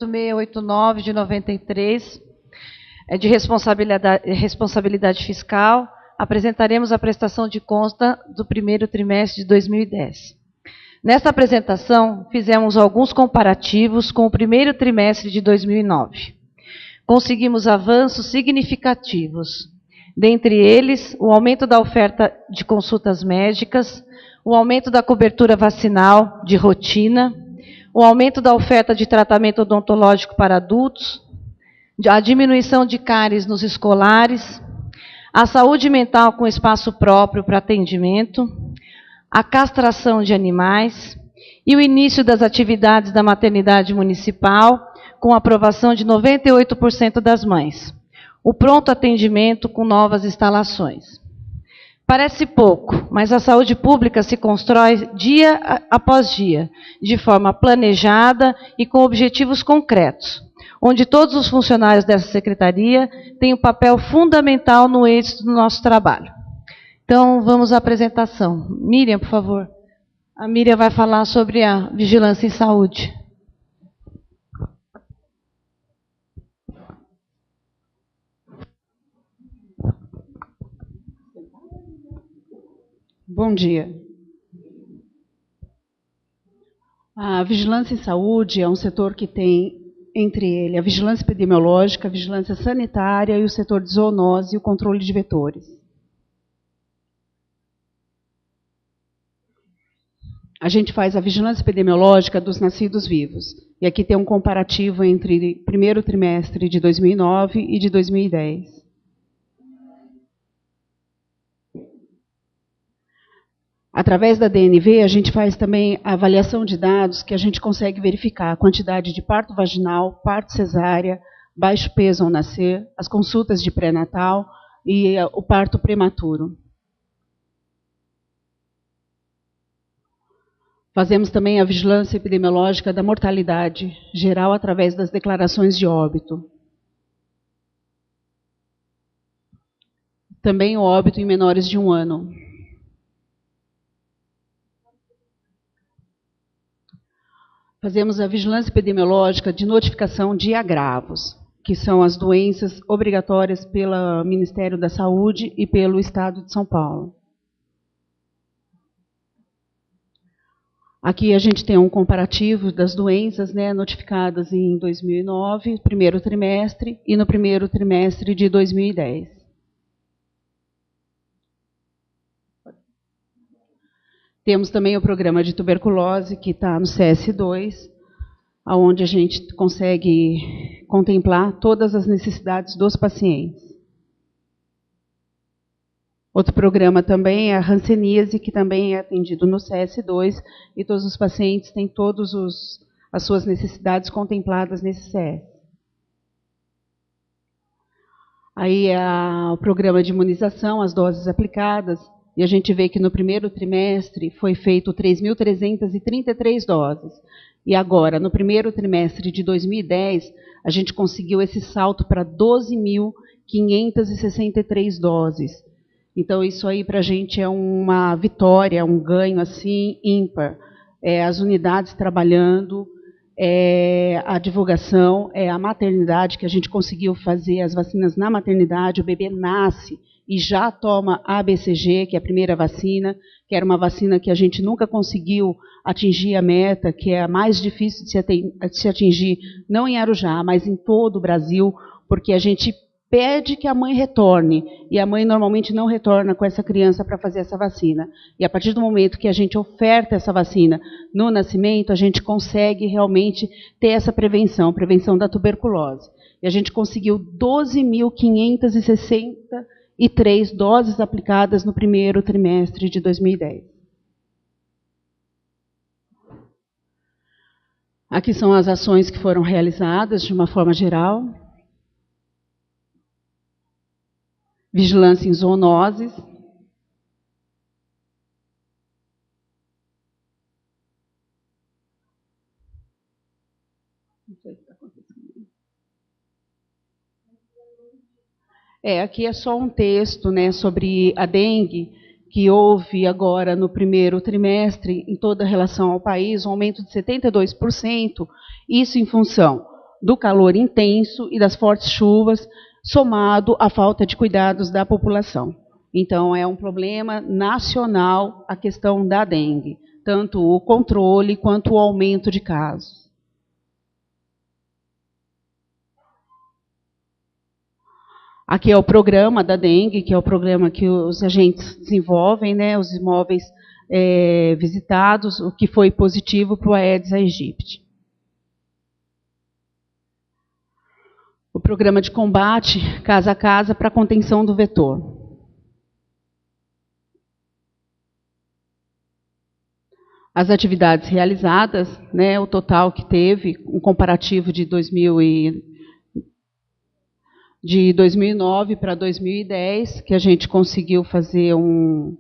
689 de 93, de responsabilidade fiscal, apresentaremos a prestação de conta do primeiro trimestre de 2010. Nesta apresentação, fizemos alguns comparativos com o primeiro trimestre de 2009. Conseguimos avanços significativos, dentre eles o aumento da oferta de consultas médicas, o aumento da cobertura vacinal de rotina, o aumento da oferta de tratamento odontológico para adultos, a diminuição de cáries nos escolares, a saúde mental com espaço próprio para atendimento, a castração de animais e o início das atividades da maternidade municipal, com aprovação de 98% das mães. O pronto atendimento com novas instalações. Parece pouco, mas a saúde pública se constrói dia após dia, de forma planejada e com objetivos concretos, onde todos os funcionários dessa secretaria têm um papel fundamental no êxito do nosso trabalho. Então, vamos à apresentação. Miriam, por favor. A Miriam vai falar sobre a vigilância em saúde. Bom dia. A vigilância em saúde é um setor que tem, entre ele, a vigilância epidemiológica, a vigilância sanitária e o setor de zoonose e o controle de vetores. A gente faz a vigilância epidemiológica dos nascidos vivos. E aqui tem um comparativo entre primeiro trimestre de 2009 e de 2010. Através da DNV, a gente faz também a avaliação de dados que a gente consegue verificar a quantidade de parto vaginal, parto cesárea, baixo peso ao nascer, as consultas de pré-natal e o parto prematuro. Fazemos também a vigilância epidemiológica da mortalidade geral através das declarações de óbito. Também o óbito em menores de 1 ano. Fazemos a vigilância epidemiológica de notificação de agravos, que são as doenças obrigatórias pelo Ministério da Saúde e pelo Estado de São Paulo. Aqui a gente tem um comparativo das doenças, notificadas em 2009, primeiro trimestre, e no primeiro trimestre de 2010. Temos também o programa de tuberculose, que está no CS2, onde a gente consegue contemplar todas as necessidades dos pacientes. Outro programa também é a hanseníase, que também é atendido no CS2, e todos os pacientes têm todas as suas necessidades contempladas nesse CS. Aí é o programa de imunização, as doses aplicadas, e a gente vê que no primeiro trimestre foi feito 3.333 doses. E agora, no primeiro trimestre de 2010, a gente conseguiu esse salto para 12.563 doses. Então, isso aí para a gente é uma vitória, um ganho assim ímpar. As unidades trabalhando, a divulgação, a maternidade, que a gente conseguiu fazer as vacinas na maternidade, o bebê nasce e já toma a BCG, que é a primeira vacina, que era uma vacina que a gente nunca conseguiu atingir a meta, que é a mais difícil de se atingir, não em Arujá, mas em todo o Brasil, porque a gente pede que a mãe retorne, e a mãe normalmente não retorna com essa criança para fazer essa vacina. E a partir do momento que a gente oferta essa vacina no nascimento, a gente consegue realmente ter essa prevenção da tuberculose. E a gente conseguiu 12.563 doses aplicadas no primeiro trimestre de 2010. Aqui são as ações que foram realizadas de uma forma geral. Vigilância em zoonoses. Não sei o que está acontecendo. Aqui é só um texto, sobre a dengue, que houve agora no primeiro trimestre, em toda relação ao país, um aumento de 72%, isso em função do calor intenso e das fortes chuvas, somado à falta de cuidados da população. Então, é um problema nacional a questão da dengue, tanto o controle quanto o aumento de casos. Aqui é o programa da dengue, que é o programa que os agentes desenvolvem, né, os imóveis visitados, o que foi positivo para o Aedes aegypti. O programa de combate, casa a casa, para contenção do vetor. As atividades realizadas, né, o total que teve, um comparativo de 2009 para 2010, que a gente conseguiu fazer um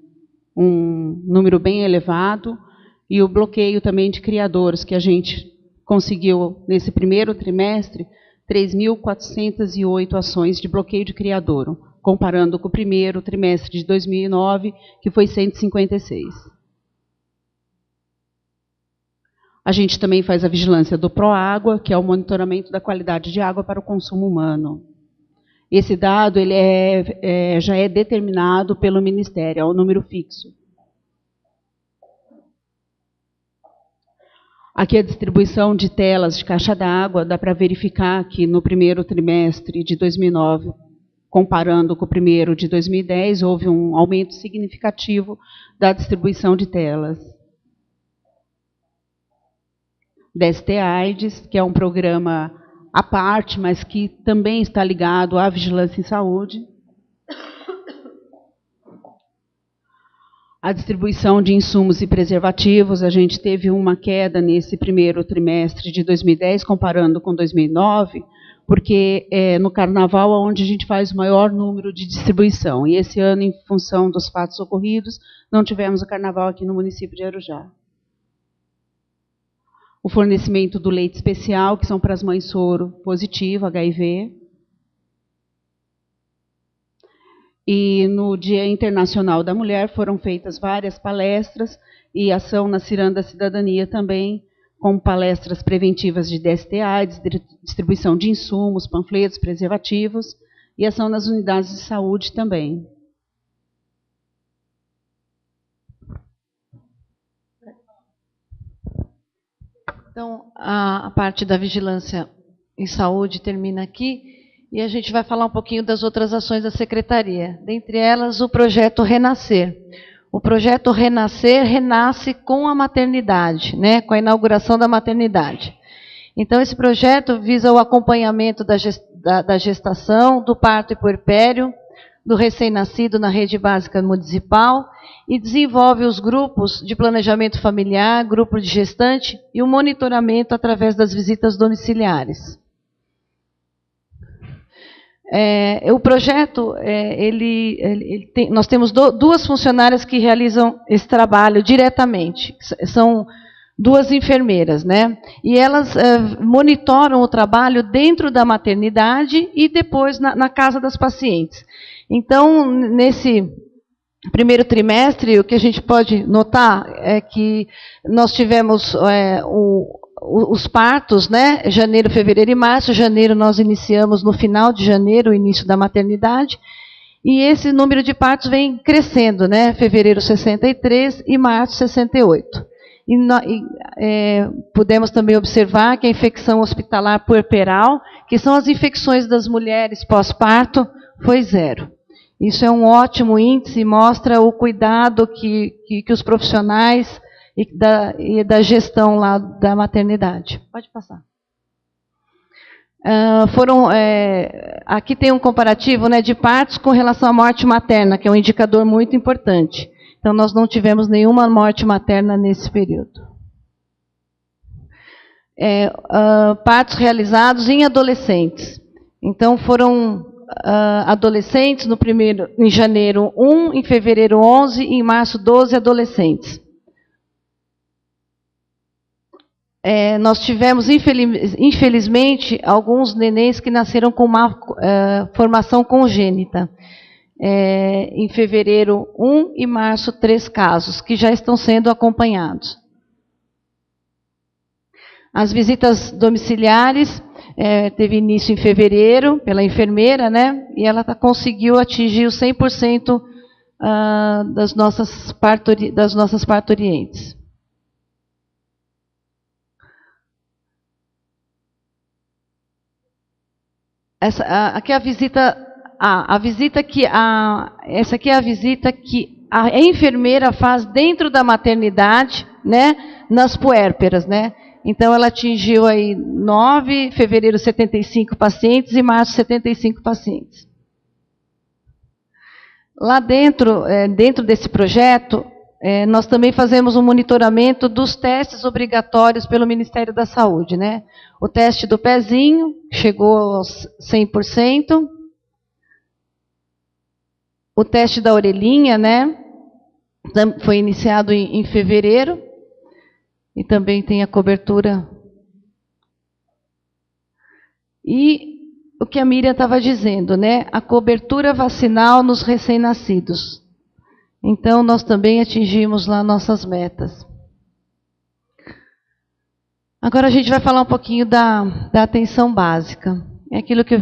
número bem elevado, e o bloqueio também de criadouros, que a gente conseguiu, nesse primeiro trimestre, 3.408 ações de bloqueio de criadouro, comparando com o primeiro trimestre de 2009, que foi 156. A gente também faz a vigilância do Proágua, que é o monitoramento da qualidade de água para o consumo humano. Esse dado ele já é determinado pelo Ministério, é um número fixo. Aqui a distribuição de telas de caixa d'água, dá para verificar que no primeiro trimestre de 2009, comparando com o primeiro de 2010, houve um aumento significativo da distribuição de telas. DST-AIDS, que é um programa à parte, mas que também está ligado à vigilância em saúde. A distribuição de insumos e preservativos, a gente teve uma queda nesse primeiro trimestre de 2010, comparando com 2009, porque é no Carnaval onde a gente faz o maior número de distribuição. E esse ano, em função dos fatos ocorridos, não tivemos o Carnaval aqui no município de Arujá. O fornecimento do leite especial, que são para as mães soro positivo, HIV. E no Dia Internacional da Mulher foram feitas várias palestras e ação na Ciranda Cidadania também, com palestras preventivas de DST-AIDS, distribuição de insumos, panfletos, preservativos, e ação nas unidades de saúde também. Então, a parte da vigilância em saúde termina aqui, e a gente vai falar um pouquinho das outras ações da Secretaria. Dentre elas, o projeto Renascer. O projeto Renascer renasce com a maternidade, né, com a inauguração da maternidade. Então, esse projeto visa o acompanhamento da gestação, do parto e puerpério, do recém-nascido na rede básica municipal, e desenvolve os grupos de planejamento familiar, grupo de gestante e o monitoramento através das visitas domiciliares. O projeto, nós temos duas funcionárias que realizam esse trabalho diretamente. São duas enfermeiras, né? E elas monitoram o trabalho dentro da maternidade e depois na casa das pacientes. Então, nesse primeiro trimestre, o que a gente pode notar é que nós tivemos os partos, né? Janeiro, fevereiro e março. Janeiro nós iniciamos no final de janeiro, o início da maternidade. E esse número de partos vem crescendo, né? Fevereiro 63 e março 68. Pudemos também observar que a infecção hospitalar puerperal, que são as infecções das mulheres pós-parto, foi 0. Isso é um ótimo índice e mostra o cuidado que os profissionais e da gestão lá da maternidade. Pode passar. Aqui tem um comparativo, né, de partos com relação à morte materna, que é um indicador muito importante. Então, nós não tivemos nenhuma morte materna nesse período. Partos realizados em adolescentes. Então, foram adolescentes em janeiro 1, em fevereiro 11 e em março 12 adolescentes. Nós tivemos, infelizmente, alguns nenéns que nasceram com uma formação congênita. Em fevereiro 1 e março 3 casos, que já estão sendo acompanhados. As visitas domiciliares, teve início em fevereiro, pela enfermeira, né? E ela conseguiu atingir os 100% das nossas parturientes. Essa aqui é a visita. Essa aqui é a visita que a enfermeira faz dentro da maternidade, né? Nas puérperas, né? Então, ela atingiu aí 9, fevereiro 75 pacientes e março 75 pacientes. Lá dentro, dentro desse projeto, nós também fazemos um monitoramento dos testes obrigatórios pelo Ministério da Saúde, né? O teste do pezinho chegou aos 100%. O teste da orelhinha, né? Foi iniciado em fevereiro. E também tem a cobertura. E o que a Miriam estava dizendo, né? A cobertura vacinal nos recém-nascidos. Então, nós também atingimos lá nossas metas. Agora a gente vai falar um pouquinho da atenção básica. É aquilo que eu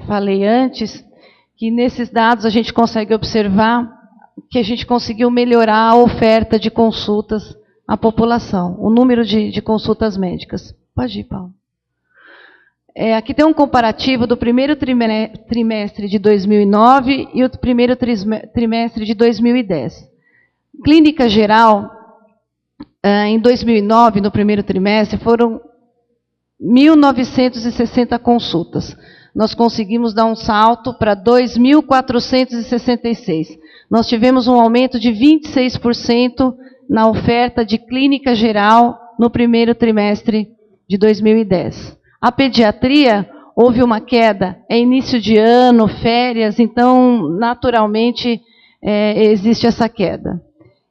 falei antes, que nesses dados a gente consegue observar que a gente conseguiu melhorar a oferta de consultas à população, o número de consultas médicas. Pode ir, Paulo. Aqui tem um comparativo do primeiro trimestre de 2009 e o primeiro trimestre de 2010. Clínica geral, em 2009, no primeiro trimestre, foram 1.960 consultas. Nós conseguimos dar um salto para 2.466. Nós tivemos um aumento de 26% na oferta de clínica geral no primeiro trimestre de 2010. A pediatria, houve uma queda, é início de ano, férias, então, naturalmente, existe essa queda.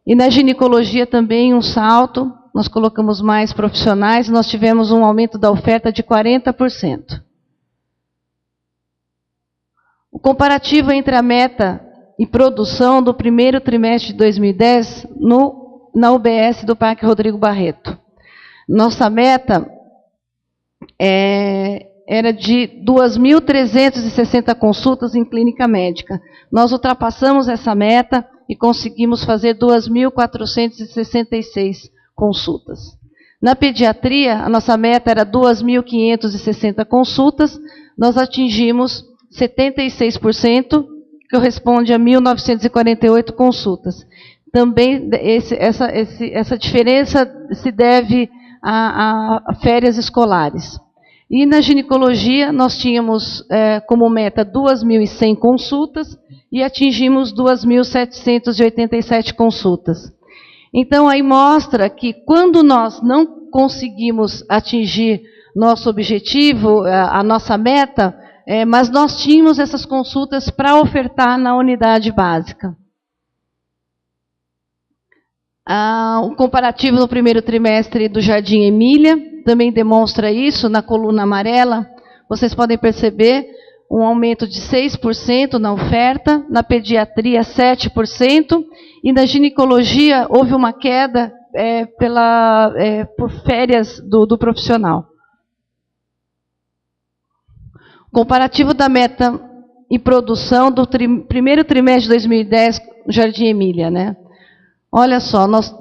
E na ginecologia também um salto, nós colocamos mais profissionais, nós tivemos um aumento da oferta de 40%. O comparativo entre a meta e produção do primeiro trimestre de 2010 na UBS do Parque Rodrigo Barreto. Nossa meta era de 2.360 consultas em clínica médica. Nós ultrapassamos essa meta e conseguimos fazer 2.466 consultas. Na pediatria, a nossa meta era 2.560 consultas, nós atingimos 76%, que corresponde a 1.948 consultas. Também essa diferença se deve a férias escolares. E na ginecologia, nós tínhamos como meta 2.100 consultas e atingimos 2.787 consultas. Então, aí mostra que quando nós não conseguimos atingir nosso objetivo, a nossa meta, mas nós tínhamos essas consultas para ofertar na unidade básica. O comparativo no primeiro trimestre do Jardim Emília também demonstra isso, na coluna amarela. Vocês podem perceber um aumento de 6% na oferta, na pediatria 7%, e na ginecologia houve uma queda por férias do profissional. Comparativo da meta e produção do primeiro trimestre de 2010, Jardim Emília, né? Olha só, nós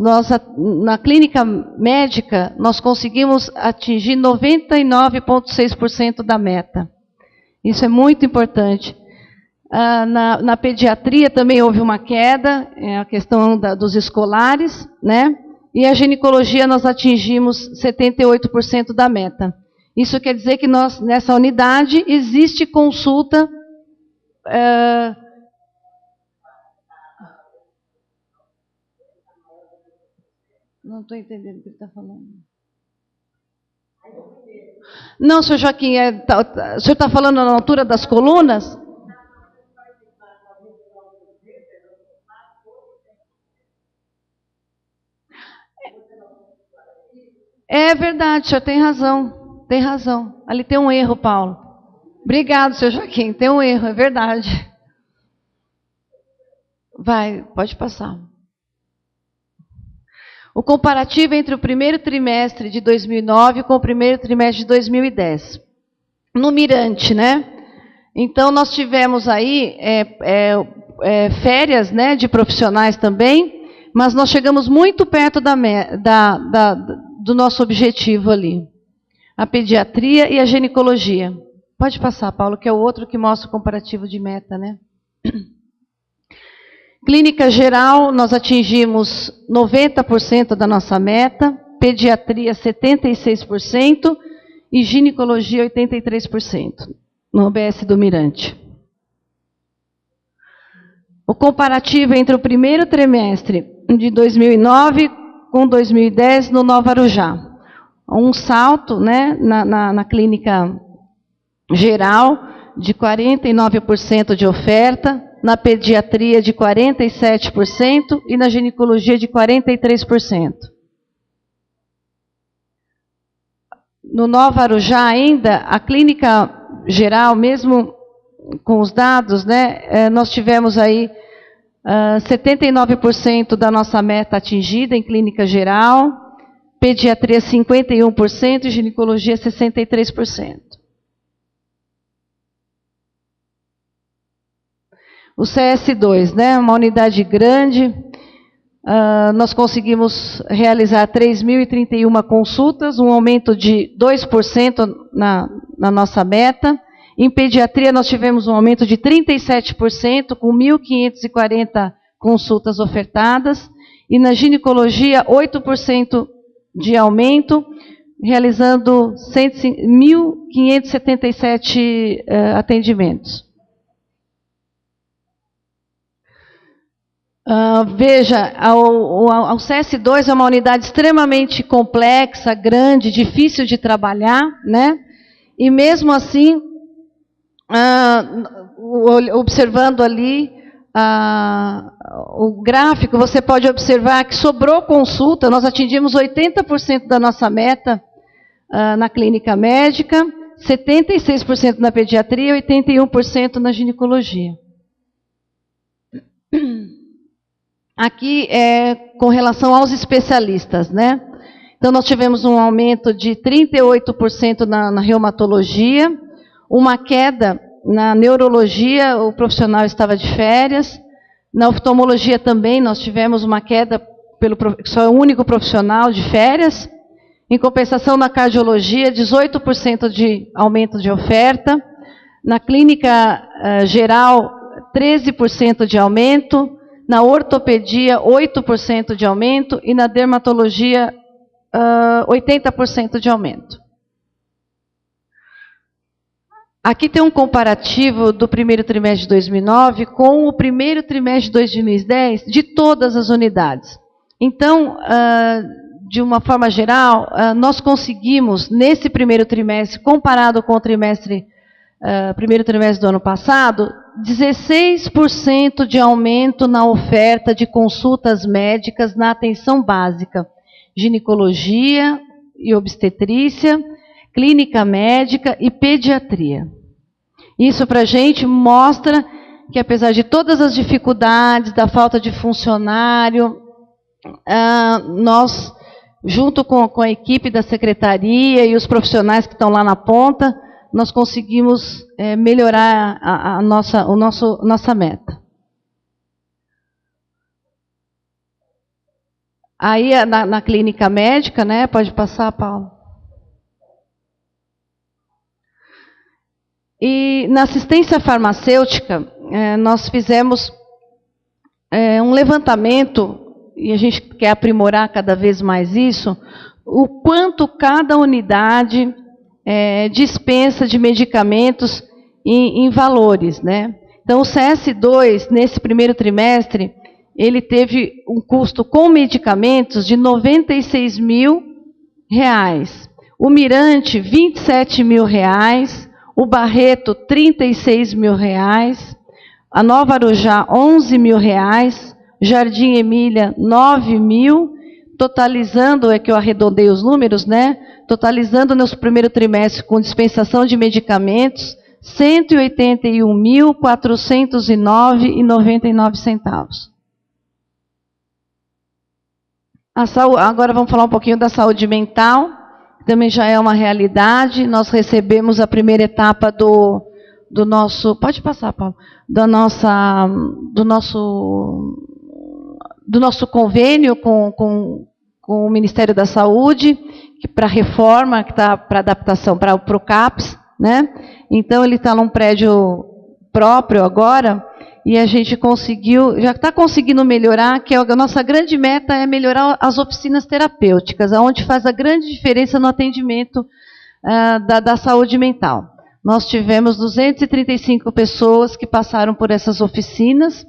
na clínica médica, nós conseguimos atingir 99,6% da meta. Isso é muito importante. Na pediatria também houve uma queda, a questão dos escolares, né? E a ginecologia nós atingimos 78% da meta. Isso quer dizer que nessa unidade existe consulta não estou entendendo o que ele está falando. Não, senhor Joaquim, o senhor está falando na altura das colunas? É verdade, o senhor tem razão. Tem razão. Ali tem um erro, Paulo. Obrigado, senhor Joaquim. Tem um erro, é verdade. Vai, pode passar. O comparativo entre o primeiro trimestre de 2009 com o primeiro trimestre de 2010. no Mirante, né? Então, nós tivemos aí férias, né, de profissionais também, mas nós chegamos muito perto do nosso objetivo ali. A pediatria e a ginecologia. Pode passar, Paulo, que é o outro que mostra o comparativo de meta, né? Clínica geral, nós atingimos 90% da nossa meta, pediatria 76% e ginecologia 83%, no OBS do Mirante. O comparativo entre o primeiro trimestre de 2009 com 2010 no Nova Arujá. Um salto, né, na clínica geral de 49% de oferta, na pediatria de 47% e na ginecologia de 43%. No Nova Arujá ainda, a clínica geral, mesmo com os dados, né, nós tivemos aí 79% da nossa meta atingida em clínica geral, pediatria 51% e ginecologia 63%. O CS2, né, uma unidade grande, nós conseguimos realizar 3.031 consultas, um aumento de 2% na nossa meta. Em pediatria, nós tivemos um aumento de 37%, com 1.540 consultas ofertadas. E na ginecologia, 8% de aumento, realizando 1.577 atendimentos. Veja, o CS2 é uma unidade extremamente complexa, grande, difícil de trabalhar, né? E mesmo assim, observando ali o gráfico, você pode observar que sobrou consulta, nós atingimos 80% da nossa meta na clínica médica, 76% na pediatria e 81% na ginecologia. Aqui é com relação aos especialistas, né? Então, nós tivemos um aumento de 38% na reumatologia, uma queda na neurologia, o profissional estava de férias. Na oftalmologia também, nós tivemos uma queda, só é o único profissional de férias. Em compensação, na cardiologia, 18% de aumento de oferta. Na clínica geral, 13% de aumento. Na ortopedia, 8% de aumento. E na dermatologia, 80% de aumento. Aqui tem um comparativo do primeiro trimestre de 2009 com o primeiro trimestre de 2010 de todas as unidades. Então, de uma forma geral, nós conseguimos, nesse primeiro trimestre, comparado com o primeiro trimestre do ano passado, 16% de aumento na oferta de consultas médicas na atenção básica, ginecologia e obstetrícia, clínica médica e pediatria. Isso para a gente mostra que, apesar de todas as dificuldades, da falta de funcionário, nós, junto com a equipe da secretaria e os profissionais que estão lá na ponta, nós conseguimos melhorar a nossa meta. Aí, na clínica médica, né, pode passar, Paulo. E na assistência farmacêutica, nós fizemos um levantamento, e a gente quer aprimorar cada vez mais isso, o quanto cada unidade dispensa de medicamentos em valores, né? Então, o CS2, nesse primeiro trimestre, ele teve um custo com medicamentos de R$ 96.000, o Mirante, R$ 27.000, o Barreto, R$ 36.000, a Nova Arujá, R$ 11.000, Jardim Emília, R$ 9.000, totalizando, que eu arredondei os números, né? Totalizando no primeiro trimestre com dispensação de medicamentos, R$ 181.409,99. Agora vamos falar um pouquinho da saúde mental. também já é uma realidade. Nós recebemos a primeira etapa do nosso... Pode passar, Paulo. Do nosso convênio com o Ministério da Saúde, para reforma, que está para adaptação para o CAPS, né? Então, ele está num prédio próprio agora, e a gente já está conseguindo melhorar, que a nossa grande meta é melhorar as oficinas terapêuticas, onde faz a grande diferença no atendimento da saúde mental. Nós tivemos 235 pessoas que passaram por essas oficinas,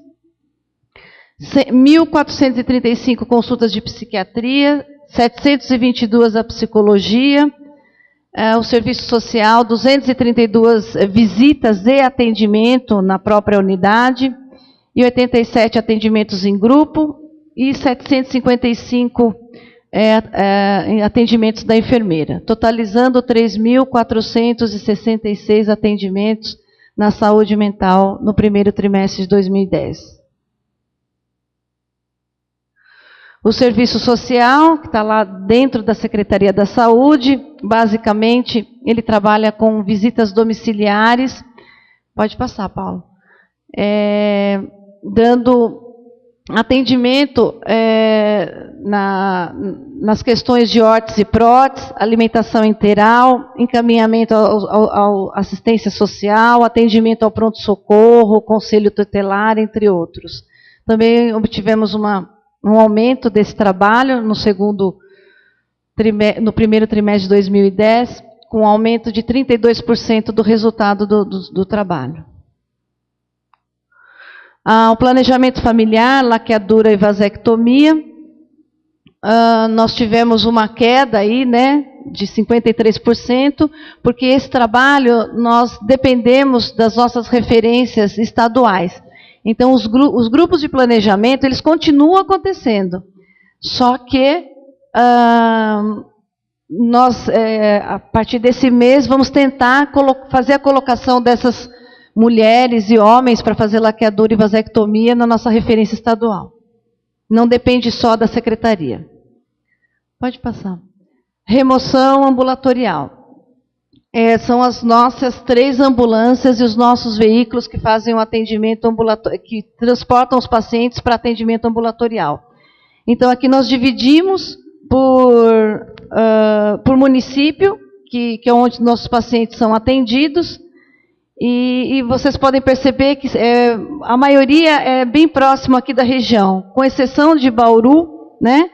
1.435 consultas de psiquiatria, 722 a psicologia, o serviço social, 232 visitas e atendimento na própria unidade, e 87 atendimentos em grupo, e 755 atendimentos da enfermeira, totalizando 3.466 atendimentos na saúde mental no primeiro trimestre de 2010. O serviço social, que está lá dentro da Secretaria da Saúde, basicamente, ele trabalha com visitas domiciliares. Pode passar, Paulo. Dando atendimento nas questões de órtese e prótese, alimentação integral, encaminhamento à assistência social, atendimento ao pronto-socorro, conselho tutelar, entre outros. Também obtivemos um aumento desse trabalho no primeiro trimestre de 2010, com um aumento de 32% do resultado do trabalho. O planejamento familiar, laqueadura e vasectomia, nós tivemos uma queda aí, né, de 53%, porque esse trabalho nós dependemos das nossas referências estaduais. Então, os grupos de planejamento, eles continuam acontecendo. Só que nós, a partir desse mês, vamos tentar fazer a colocação dessas mulheres e homens para fazer laqueadura e vasectomia na nossa referência estadual. Não depende só da secretaria. Pode passar. Remoção ambulatorial. São as nossas 3 ambulâncias e os nossos veículos que fazem o atendimento ambulatorial, que transportam os pacientes para atendimento ambulatorial. Então, aqui nós dividimos por município, que é onde nossos pacientes são atendidos, e vocês podem perceber que a maioria é bem próximo aqui da região, com exceção de Bauru, né?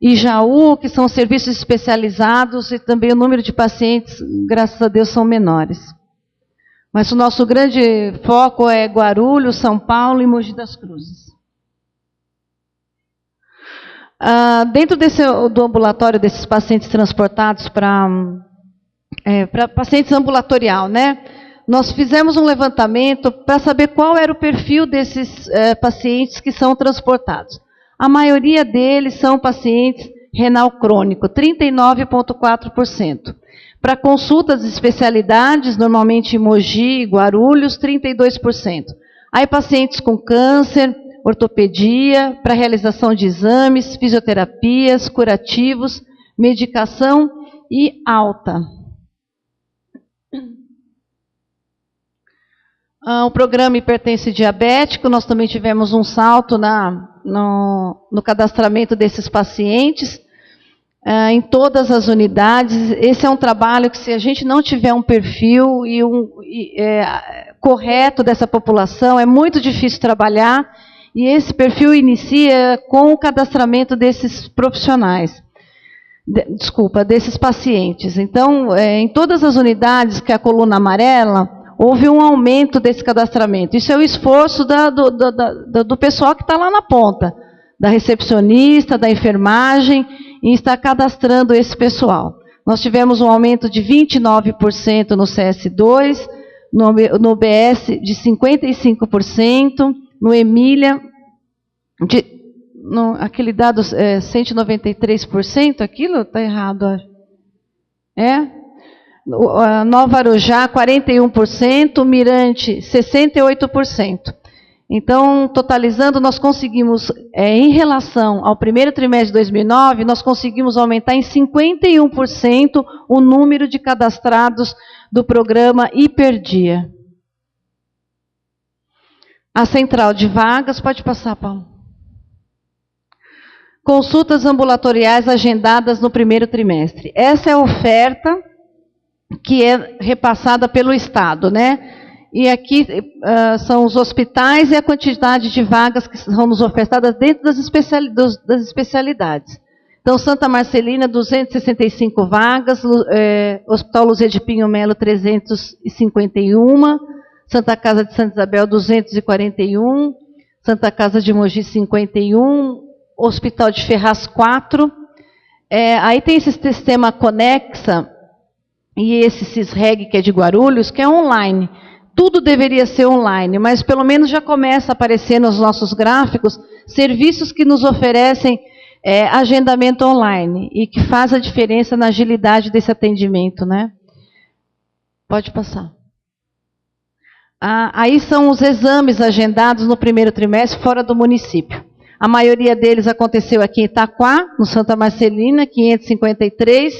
E Jaú, que são serviços especializados, e também o número de pacientes, graças a Deus, são menores. Mas o nosso grande foco é Guarulhos, São Paulo e Mogi das Cruzes. Dentro do ambulatório desses pacientes transportados para pacientes ambulatorial, né? Nós fizemos um levantamento para saber qual era o perfil desses pacientes que são transportados. A maioria deles são pacientes renal crônico, 39,4%. Para consultas de especialidades, normalmente em Mogi e Guarulhos, 32%. Aí pacientes com câncer, ortopedia, para realização de exames, fisioterapias, curativos, medicação e alta. O programa hipertenso diabético, nós também tivemos um salto no cadastramento desses pacientes, em todas as unidades. Esse é um trabalho que, se a gente não tiver um perfil correto dessa população, é muito difícil trabalhar, e esse perfil inicia com o cadastramento desses profissionais, desses pacientes. Então, em todas as unidades, que é a coluna amarela, houve um aumento desse cadastramento. Isso é o esforço do pessoal que está lá na ponta, da recepcionista, da enfermagem, em estar cadastrando esse pessoal. Nós tivemos um aumento de 29% no CS2, no BS de 55%, no Emília, aquele dado 193%, aquilo está errado, acho. Nova Arujá, 41%, Mirante, 68%. Então, totalizando, nós conseguimos, em relação ao primeiro trimestre de 2009, nós conseguimos aumentar em 51% o número de cadastrados do programa Hiperdia. A central de vagas, pode passar, Paulo. Consultas ambulatoriais agendadas no primeiro trimestre. Essa é a oferta que é repassada pelo Estado, né? E aqui são os hospitais e a quantidade de vagas que são nos ofertadas dentro das especialidades. Então, Santa Marcelina, 265 vagas, Hospital Luzia de Pinho Melo, 351, Santa Casa de Santa Isabel, 241, Santa Casa de Mogi, 51, Hospital de Ferraz, 4. Aí tem esse sistema Conexa e esse CISREG, que é de Guarulhos, que é online. Tudo deveria ser online, mas pelo menos já começa a aparecer nos nossos gráficos serviços que nos oferecem agendamento online e que faz a diferença na agilidade desse atendimento, né? Pode passar. Aí são os exames agendados no primeiro trimestre fora do município. A maioria deles aconteceu aqui em Itaquá, no Santa Marcelina, 553,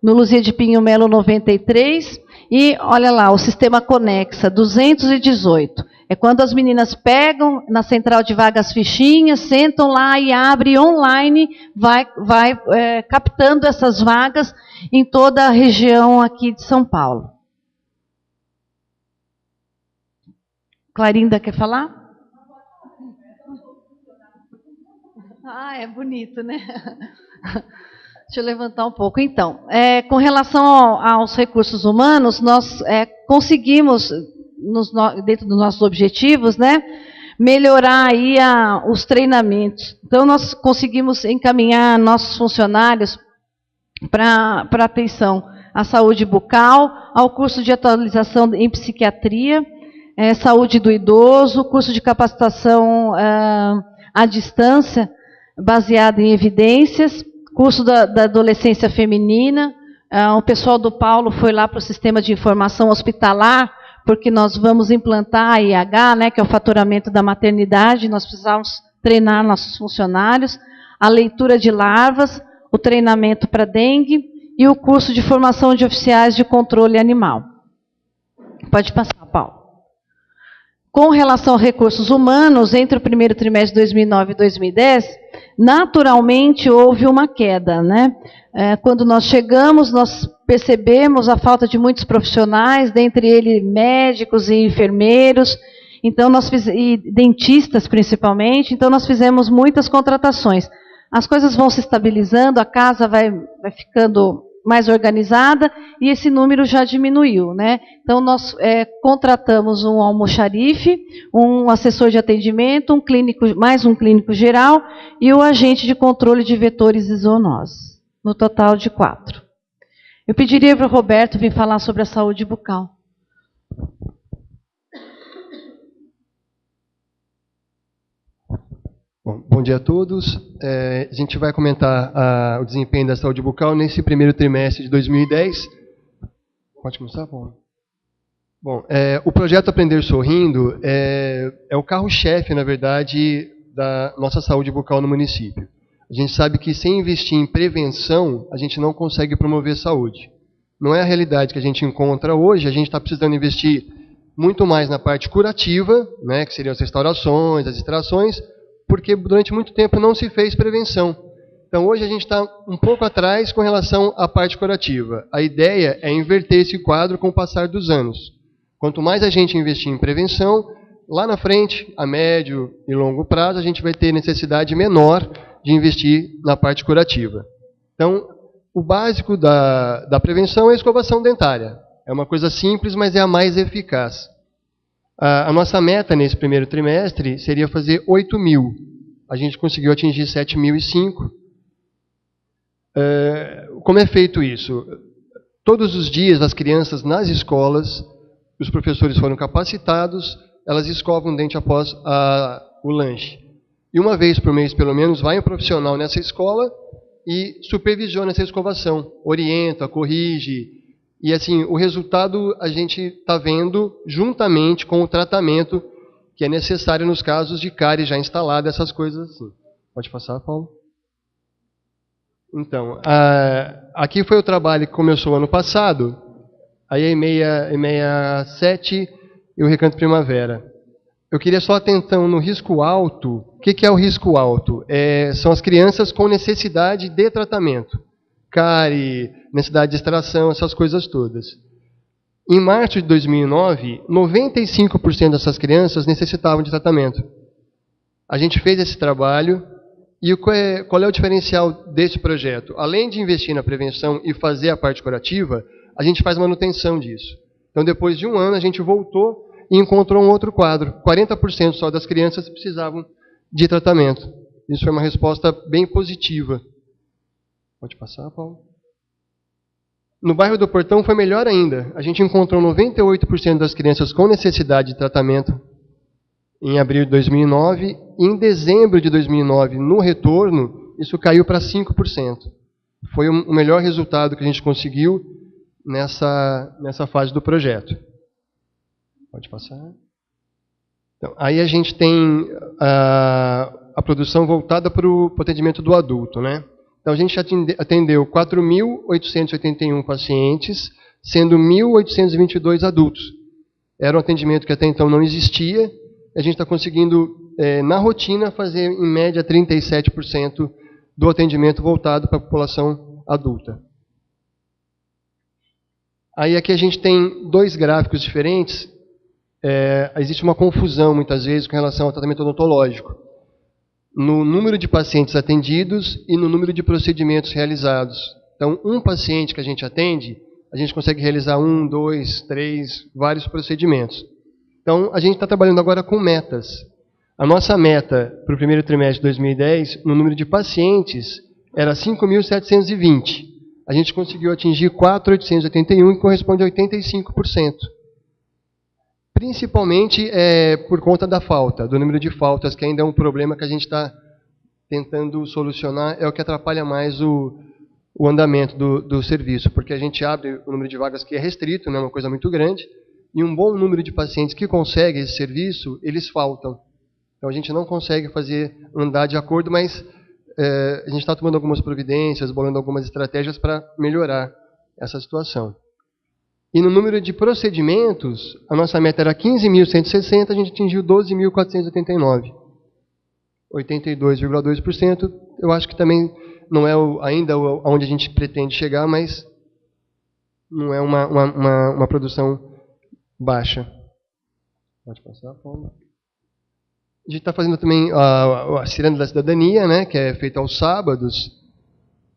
no Luzia de Pinho Melo, 93, e olha lá, o sistema Conexa, 218. É quando as meninas pegam na central de vagas fichinhas, sentam lá e abre online, vai captando essas vagas em toda a região aqui de São Paulo. Clarinda quer falar? É bonito, né? Deixa eu levantar um pouco. Então, com relação aos recursos humanos, nós conseguimos, dentro dos nossos objetivos, né, melhorar aí os treinamentos. Então, nós conseguimos encaminhar nossos funcionários para atenção à saúde bucal, ao curso de atualização em psiquiatria, saúde do idoso, curso de capacitação à distância, baseado em evidências, curso da adolescência feminina. O pessoal do Paulo foi lá para o sistema de informação hospitalar, porque nós vamos implantar a IH, né, que é o faturamento da maternidade, nós precisamos treinar nossos funcionários, a leitura de larvas, o treinamento para dengue e o curso de formação de oficiais de controle animal. Pode passar, Paulo. Com relação a recursos humanos, entre o primeiro trimestre de 2009 e 2010, naturalmente houve uma queda, né? Quando nós chegamos, nós percebemos a falta de muitos profissionais, dentre eles médicos e enfermeiros, então e dentistas principalmente, então nós fizemos muitas contratações. As coisas vão se estabilizando, a casa vai ficando mais organizada e esse número já diminuiu, né? Então, nós contratamos um almoxarife, um assessor de atendimento, mais um clínico geral e o agente de controle de vetores e zoonoses, no total de 4. Eu pediria para o Roberto vir falar sobre a saúde bucal. Bom dia a todos. A gente vai comentar o desempenho da saúde bucal nesse primeiro trimestre de 2010. Pode começar, Paulo? Bom, o projeto Aprender Sorrindo é o carro-chefe, na verdade, da nossa saúde bucal no município. A gente sabe que sem investir em prevenção, a gente não consegue promover saúde. Não é a realidade que a gente encontra hoje, a gente está precisando investir muito mais na parte curativa, né, que seriam as restaurações, as extrações, porque durante muito tempo não se fez prevenção. Então, hoje a gente está um pouco atrás com relação à parte curativa. A ideia é inverter esse quadro com o passar dos anos. Quanto mais a gente investir em prevenção, lá na frente, a médio e longo prazo, a gente vai ter necessidade menor de investir na parte curativa. Então, o básico da prevenção é a escovação dentária. É uma coisa simples, mas é a mais eficaz. A nossa meta nesse primeiro trimestre seria fazer 8.000. A gente conseguiu atingir 7.005. Como é feito isso? Todos os dias, as crianças nas escolas, os professores foram capacitados, elas escovam o dente após o lanche. E uma vez por mês, pelo menos, vai um profissional nessa escola e supervisiona essa escovação, orienta, corrige. E assim, o resultado a gente está vendo juntamente com o tratamento que é necessário nos casos de cárie já instalada, essas coisas assim. Pode passar, Paulo? Então, aqui foi o trabalho que começou ano passado, aí a EMEA 7 e o Recanto Primavera. Eu queria só atenção no risco alto. O que é o risco alto? São as crianças com necessidade de tratamento. Cárie, necessidade de extração, essas coisas todas. Em março de 2009, 95% dessas crianças necessitavam de tratamento. A gente fez esse trabalho, e qual é o diferencial desse projeto? Além de investir na prevenção e fazer a parte curativa, a gente faz manutenção disso. Então, depois de um ano, a gente voltou e encontrou um outro quadro. 40% só das crianças precisavam de tratamento. Isso foi uma resposta bem positiva. Pode passar, Paulo? No bairro do Portão foi melhor ainda. A gente encontrou 98% das crianças com necessidade de tratamento em abril de 2009. E em dezembro de 2009, no retorno, isso caiu para 5%. Foi o melhor resultado que a gente conseguiu nessa fase do projeto. Pode passar. Então, aí a gente tem a produção voltada para o atendimento do adulto, né? Então, a gente atendeu 4.881 pacientes, sendo 1.822 adultos. Era um atendimento que até então não existia. A gente está conseguindo, na rotina, fazer, em média, 37% do atendimento voltado para a população adulta. Aí aqui a gente tem dois gráficos diferentes. Existe uma confusão, muitas vezes, com relação ao tratamento odontológico. No número de pacientes atendidos e no número de procedimentos realizados. Então, um paciente que a gente atende, a gente consegue realizar 1, 2, 3, vários procedimentos. Então, a gente está trabalhando agora com metas. A nossa meta para o primeiro trimestre de 2010, no número de pacientes, era 5.720. A gente conseguiu atingir 4.881, que corresponde a 85%. Principalmente por conta da falta, do número de faltas, que ainda é um problema que a gente está tentando solucionar, é o que atrapalha mais o andamento do serviço, porque a gente abre o número de vagas que é restrito, não é uma coisa muito grande, e um bom número de pacientes que conseguem esse serviço, eles faltam. Então a gente não consegue andar de acordo, mas a gente está tomando algumas providências, bolando algumas estratégias para melhorar essa situação. E no número de procedimentos, a nossa meta era 15.160, a gente atingiu 12.489. 82,2%. Eu acho que também não é ainda onde a gente pretende chegar, mas não é uma produção baixa. Pode passar, Paulo. A gente está fazendo também a Ciranda da Cidadania, né, que é feita aos sábados,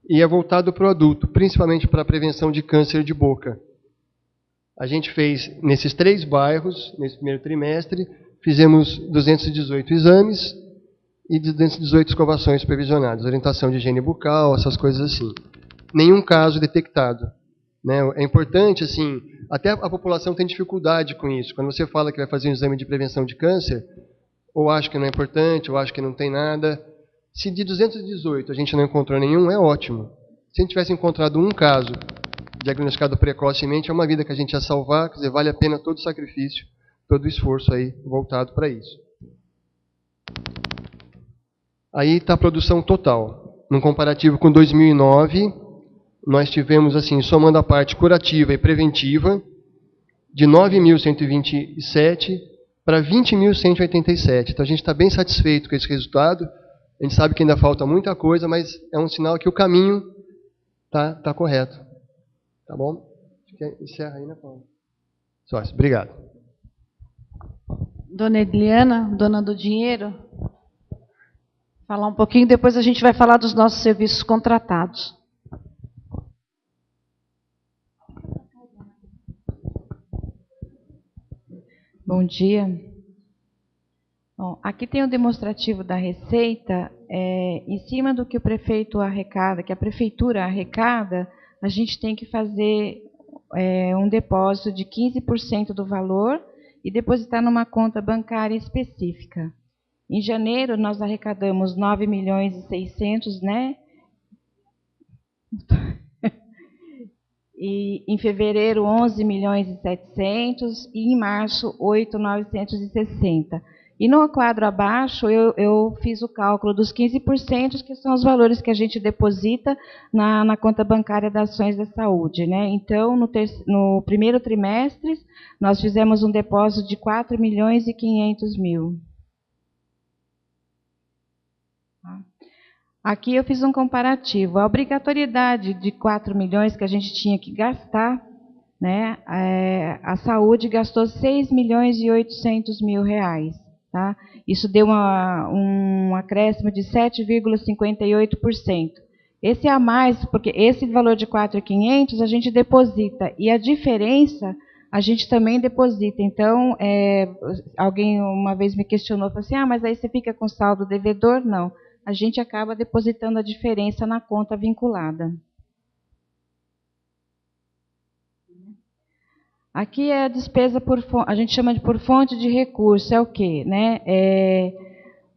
e é voltado para o adulto, principalmente para a prevenção de câncer de boca. A gente fez nesses 3 bairros, nesse primeiro trimestre, fizemos 218 exames e 218 escovações supervisionadas, orientação de higiene bucal, essas coisas assim. Nenhum caso detectado. Né? É importante, assim, até a população tem dificuldade com isso. Quando você fala que vai fazer um exame de prevenção de câncer, ou acha que não é importante, ou acha que não tem nada. Se de 218 a gente não encontrou nenhum, é ótimo. Se a gente tivesse encontrado um caso diagnosticado precocemente, é uma vida que a gente ia salvar, quer dizer, vale a pena todo o sacrifício, todo o esforço aí voltado para isso. Aí está a produção total. Num comparativo com 2009, nós tivemos, assim, somando a parte curativa e preventiva, de 9.127 para 20.187. Então a gente está bem satisfeito com esse resultado. A gente sabe que ainda falta muita coisa, mas é um sinal que o caminho está correto. Tá bom? Encerra aí, né, Paulo? Sócio, obrigado. Dona Ediliana, dona do dinheiro, falar um pouquinho, depois a gente vai falar dos nossos serviços contratados. Bom dia. Bom, aqui tem o demonstrativo da receita. Em cima do que o prefeito arrecada, que a prefeitura arrecada, a gente tem que fazer um depósito de 15% do valor e depositar numa conta bancária específica. Em janeiro, nós arrecadamos 9.600.000, né? E em fevereiro, 11.700.000 e em março, 8.960. E no quadro abaixo, eu fiz o cálculo dos 15%, que são os valores que a gente deposita na conta bancária das ações da saúde, né? Então, no primeiro trimestre, nós fizemos um depósito de 4.500.000. Aqui eu fiz um comparativo. A obrigatoriedade de 4 milhões que a gente tinha que gastar, né? A saúde gastou 6.800.000 reais. Tá? Isso deu um acréscimo de 7,58%. Esse é a mais, porque esse valor de 4.500 a gente deposita, e a diferença a gente também deposita. Então, alguém uma vez me questionou, falou assim, mas aí você fica com saldo devedor? Não, a gente acaba depositando a diferença na conta vinculada. Aqui é a despesa por fonte, a gente chama de por fonte de recurso, é o quê? Né?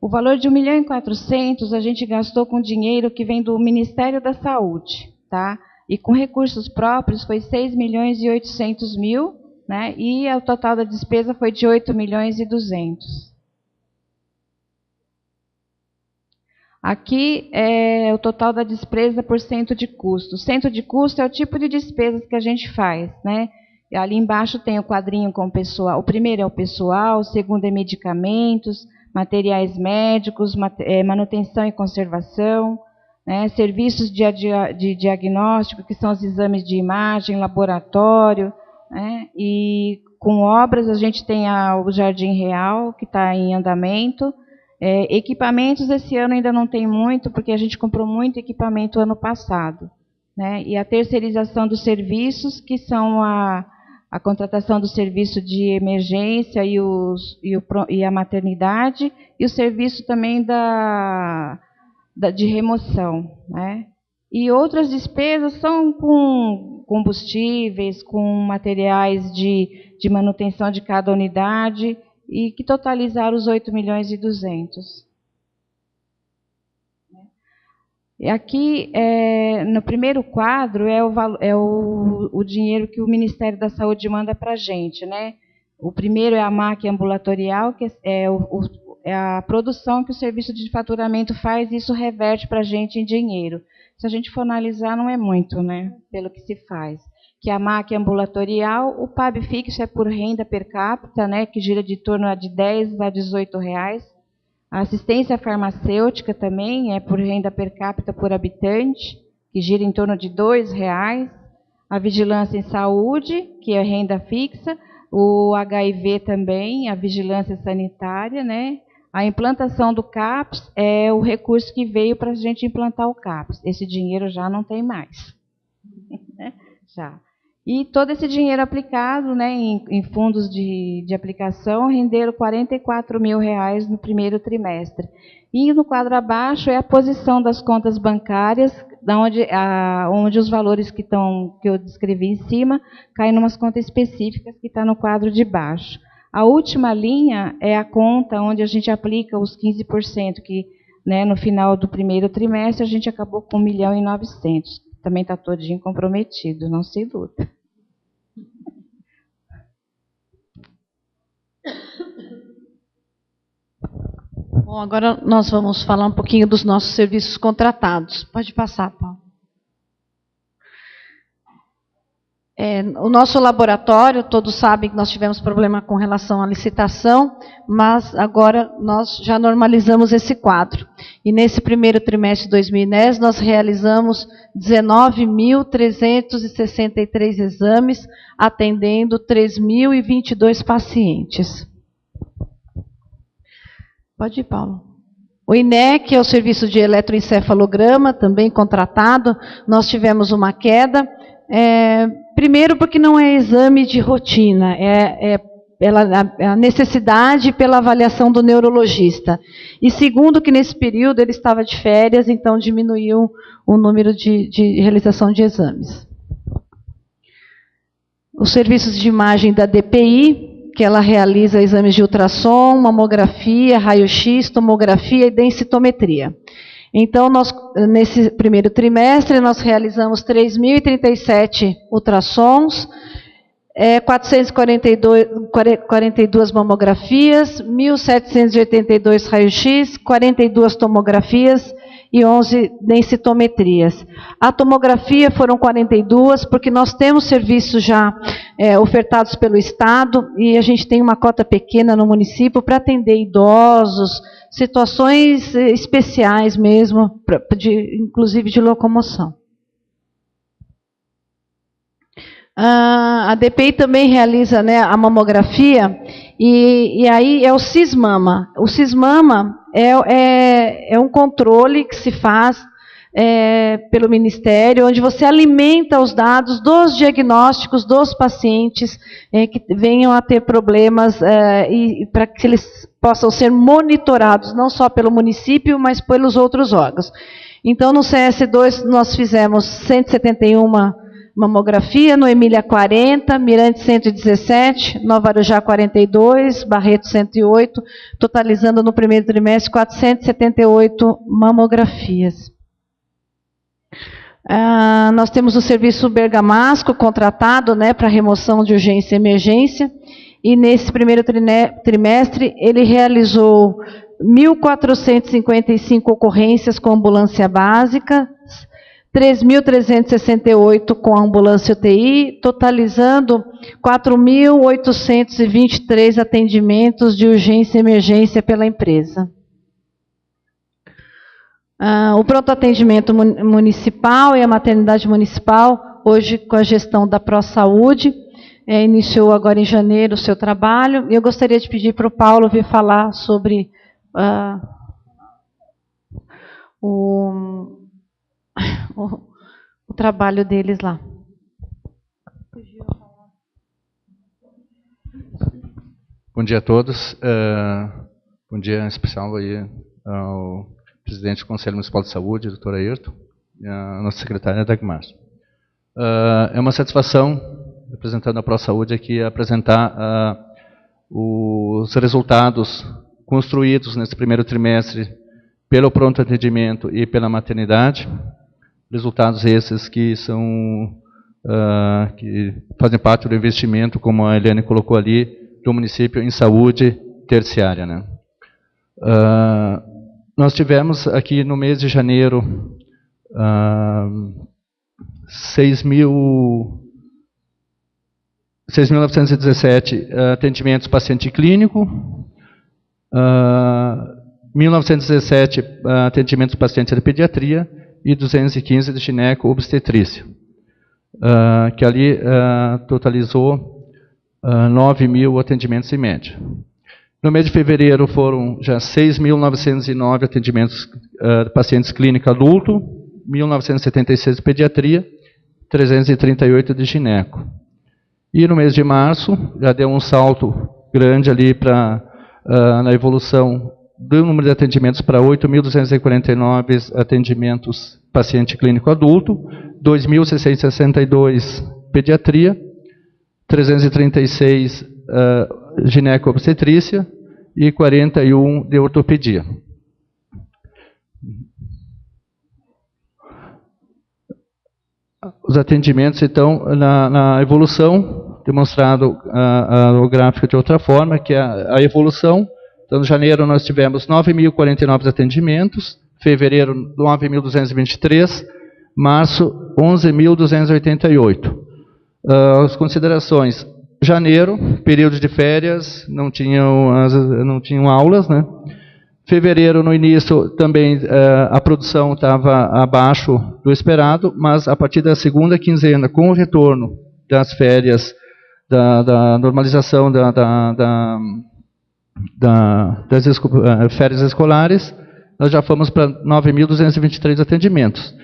O valor de 1.400.000 a gente gastou com dinheiro que vem do Ministério da Saúde, tá? E com recursos próprios foi 6.800.000, né? E o total da despesa foi de 8.200.000. Aqui é o total da despesa por centro de custo. O centro de custo é o tipo de despesas que a gente faz, né? Ali embaixo tem o quadrinho com o pessoal. O primeiro é o pessoal, o segundo é medicamentos, materiais médicos, manutenção e conservação, né, serviços de diagnóstico, que são os exames de imagem, laboratório, né, e com obras a gente tem o Jardim Real, que está em andamento. Equipamentos esse ano ainda não tem muito, porque a gente comprou muito equipamento ano passado, né, e a terceirização dos serviços, que são a contratação do serviço de emergência e a maternidade, e o serviço também de remoção, né? E outras despesas são com combustíveis, com materiais de manutenção de cada unidade, e que totalizaram os 8.200.000. E aqui, no primeiro quadro, é o dinheiro que o Ministério da Saúde manda para a gente, né? O primeiro é a MAC ambulatorial, que é a produção que o serviço de faturamento faz, e isso reverte para a gente em dinheiro. Se a gente for analisar, não é muito, né? Pelo que se faz. Que a MAC ambulatorial, o PAB fixo é por renda per capita, né? Que gira de torno de 10 a 18 reais. A assistência farmacêutica também é por renda per capita por habitante, que gira em torno de R$2. A vigilância em saúde, que é renda fixa. O HIV também, a vigilância sanitária, né? A implantação do CAPS é o recurso que veio para a gente implantar o CAPS. Esse dinheiro já não tem mais. Já. E todo esse dinheiro aplicado, né, em fundos de aplicação renderam R$44.000 no primeiro trimestre. E no quadro abaixo é a posição das contas bancárias, onde os valores que eu descrevi em cima caem em umas contas específicas que está no quadro de baixo. A última linha é a conta onde a gente aplica os 15%, que, né, no final do primeiro trimestre a gente acabou com 1.900.000. Também está todinho comprometido, não se iluda. Bom, agora nós vamos falar um pouquinho dos nossos serviços contratados. Pode passar, Paulo. O nosso laboratório, todos sabem que nós tivemos problema com relação à licitação, mas agora nós já normalizamos esse quadro. E nesse primeiro trimestre de 2010, nós realizamos 19.363 exames, atendendo 3.022 pacientes. Pode ir, Paulo. O INEC é o serviço de eletroencefalograma, também contratado. Nós tivemos uma queda. Primeiro, porque não é exame de rotina, a necessidade pela avaliação do neurologista. E segundo, que nesse período ele estava de férias, então diminuiu o número de realização de exames. Os serviços de imagem da DPI, que ela realiza exames de ultrassom, mamografia, raio-x, tomografia e densitometria. Então, nesse primeiro trimestre, nós realizamos 3.037 ultrassons, 442 mamografias, 1.782 raio-x, 42 tomografias e 11 densitometrias. A tomografia foram 42, porque nós temos serviços já ofertados pelo Estado e a gente tem uma cota pequena no município para atender idosos, situações especiais mesmo, inclusive de locomoção. A DPI também realiza, né, a mamografia, e aí é o Cismama. O Cismama é um controle que se faz pelo Ministério, onde você alimenta os dados dos diagnósticos dos pacientes que venham a ter problemas, e para que eles possam ser monitorados, não só pelo município, mas pelos outros órgãos. Então, no CS2, nós fizemos 171 mamografia, no Emília 40, Mirante 117, Nova Arujá 42, Barreto 108, totalizando no primeiro trimestre 478 mamografias. Nós temos o serviço Bergamasco contratado, né, para remoção de urgência e emergência, e nesse primeiro trimestre ele realizou 1.455 ocorrências com ambulância básica, 3.368 com ambulância UTI, totalizando 4.823 atendimentos de urgência e emergência pela empresa. O pronto atendimento municipal e a maternidade municipal, hoje com a gestão da ProSaúde, iniciou agora em janeiro o seu trabalho, e eu gostaria de pedir para o Paulo vir falar sobre o trabalho deles lá. Bom dia a todos. Bom dia em especial aí ao presidente do Conselho Municipal de Saúde, doutor Ayrton, e a nossa secretária Dagmar. É uma satisfação, representando a ProSaúde, aqui apresentar os resultados construídos nesse primeiro trimestre pelo pronto atendimento e pela maternidade. Resultados esses que que fazem parte do investimento, como a Eliane colocou ali, do município em saúde terciária, né? Nós tivemos aqui no mês de janeiro 6.917 atendimentos paciente clínico, 1.917 atendimentos pacientes de pediatria e 215 de gineco-obstetrícia, que ali totalizou 9.000 atendimentos em média. No mês de fevereiro foram já 6.909 atendimentos de pacientes clínico adulto, 1.976 de pediatria, 338 de gineco. E no mês de março já deu um salto grande ali na evolução do número de atendimentos para 8.249 atendimentos paciente clínico adulto, 2.662 pediatria, 336 gineco-obstetrícia e 41 de ortopedia. Os atendimentos, então, na evolução, demonstrado no gráfico de outra forma, que é a evolução. Então, em janeiro nós tivemos 9.049 atendimentos, fevereiro 9.223, março 11.288. As considerações: janeiro, período de férias, não tinham aulas, né? Fevereiro, no início, também a produção estava abaixo do esperado, mas a partir da segunda quinzena, com o retorno das férias, da normalização das férias escolares, nós já fomos para 9.223 atendimentos.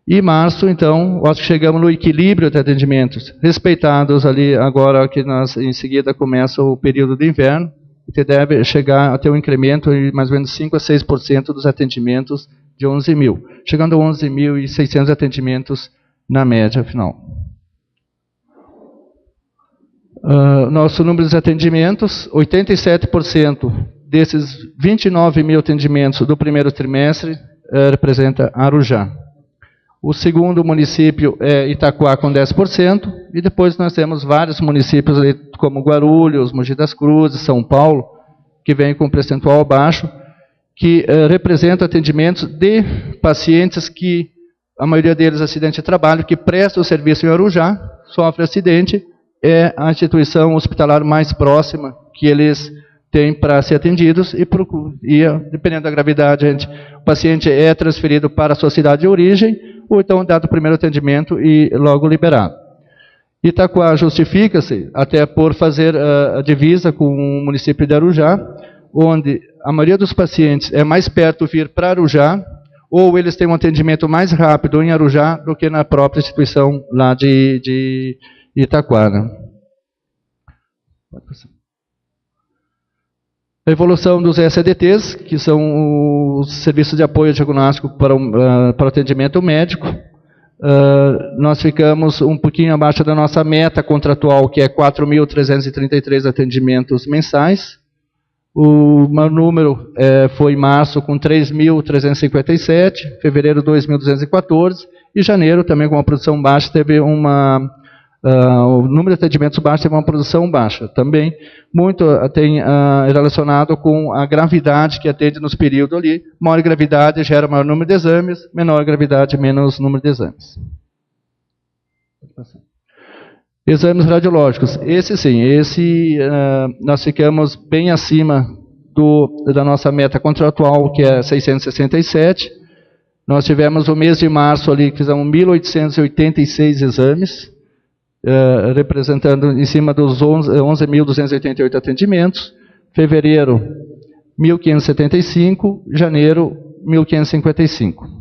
E em março, então, acho que chegamos no equilíbrio de atendimentos, respeitados ali, agora que em seguida começa o período de inverno, que deve chegar a ter um incremento de mais ou menos 5% a 6% dos atendimentos de 11.000, chegando a 11.600 atendimentos na média final. Nosso número de atendimentos, 87% desses 29.000 atendimentos do primeiro trimestre representa Arujá. O segundo município é Itaquá, com 10%, e depois nós temos vários municípios, ali, como Guarulhos, Mogi das Cruzes, São Paulo, que vêm com percentual baixo, que representam atendimentos de pacientes que, a maioria deles, acidente de trabalho, que prestam o serviço em Arujá, sofre acidente, é a instituição hospitalar mais próxima que eles têm para ser atendidos, e dependendo da gravidade, o paciente é transferido para a sua cidade de origem, ou então dado o primeiro atendimento e logo liberado. Itaquá justifica-se até por fazer a divisa com o município de Arujá, onde a maioria dos pacientes é mais perto vir para Arujá, ou eles têm um atendimento mais rápido em Arujá do que na própria instituição lá de Itaquá. Né? A evolução dos ECDTs, que são os serviços de apoio diagnóstico para o atendimento médico. Nós ficamos um pouquinho abaixo da nossa meta contratual, que é 4.333 atendimentos mensais. O número foi em março com 3.357, fevereiro 2.214, e janeiro também com uma produção baixa teve o número de atendimentos baixos teve uma produção baixa. Também muito tem relacionado com a gravidade que atende nos períodos ali. Maior gravidade gera maior número de exames, menor gravidade, menos número de exames. Exames radiológicos. Esse sim, nós ficamos bem acima da nossa meta contratual, que é 667. Nós tivemos o mês de março ali, que fizemos 1.886 exames, representando em cima dos 11.288 atendimentos. Fevereiro, 1.575. Janeiro, 1.555.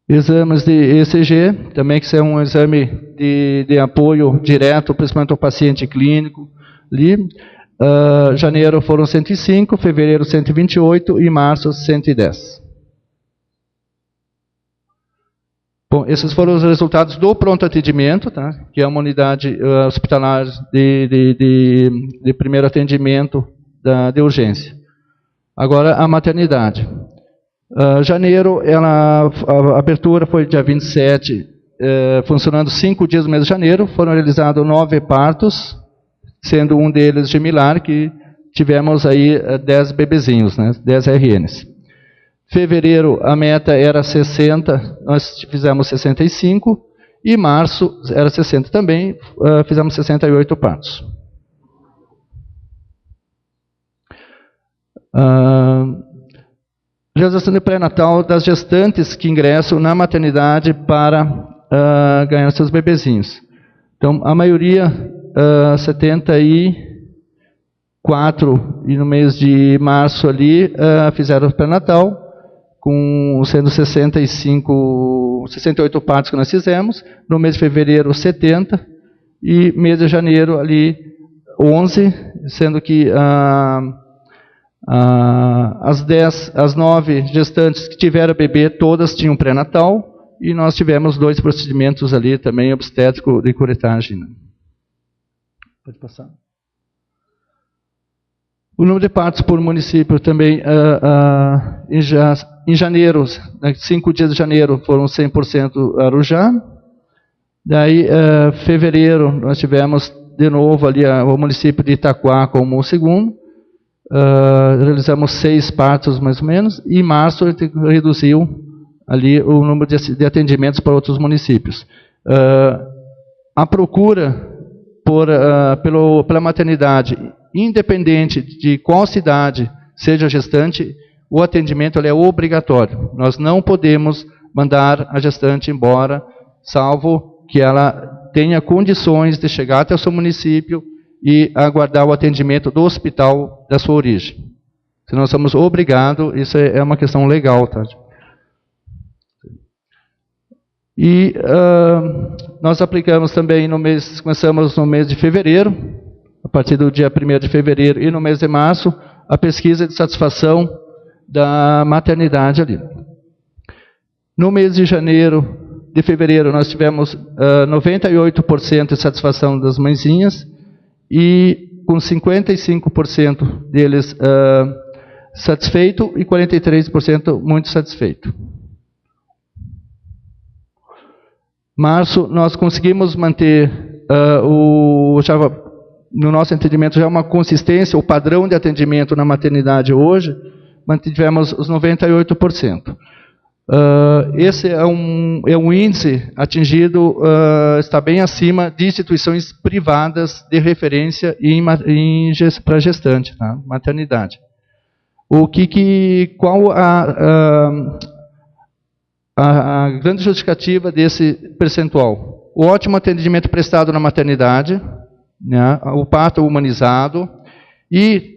Exames de ECG, também que é um exame de apoio direto, principalmente ao paciente clínico. Ali. Janeiro foram 105, fevereiro 128 e março 110. Bom, esses foram os resultados do pronto atendimento, tá? Que é uma unidade hospitalar de primeiro atendimento de urgência. Agora, a maternidade. Janeiro, a abertura foi dia 27, funcionando 5 dias no mês de janeiro. Foram realizados 9 partos, sendo um deles gemilar, que tivemos aí 10 bebezinhos, né, 10 RNs. Fevereiro, a meta era 60, nós fizemos 65, e março era 60 também, fizemos 68 partos. Realização de pré-natal das gestantes que ingressam na maternidade para ganhar seus bebezinhos. Então, a maioria, 74, e no mês de março ali, fizeram o pré-natal, sendo 68 partos que nós fizemos. No mês de fevereiro, 70, e mês de janeiro ali, 11, sendo que as 9 gestantes que tiveram bebê, todas tinham pré-natal, e nós tivemos 2 procedimentos ali também, obstétrico de curetagem. Pode passar. O número de partos por município também, em janeiro, 5 dias de janeiro, foram 100% Arujá. Daí, fevereiro, nós tivemos de novo ali o município de Itaquá como o segundo. Realizamos 6 partos mais ou menos, e em março a gente reduziu ali o número de atendimentos para outros municípios. A procura pela maternidade, independente de qual cidade seja gestante, o atendimento é obrigatório. Nós não podemos mandar a gestante embora, salvo que ela tenha condições de chegar até o seu município e aguardar o atendimento do hospital da sua origem. Se nós somos obrigados, isso é uma questão legal, tá? E nós aplicamos também começamos no mês de fevereiro, a partir do dia 1º de fevereiro, e no mês de março, a pesquisa de satisfação da maternidade ali. No mês de fevereiro, nós tivemos 98% de satisfação das mãezinhas, e com 55% deles satisfeito e 43% muito satisfeito. março, nós conseguimos manter no nosso entendimento, já uma consistência, o padrão de atendimento na maternidade hoje, mantivemos os 98%. Esse é um índice atingido, está bem acima de instituições privadas de referência para gestante, tá? Maternidade. Qual a grande justificativa desse percentual? O ótimo atendimento prestado na maternidade, né, o parto humanizado e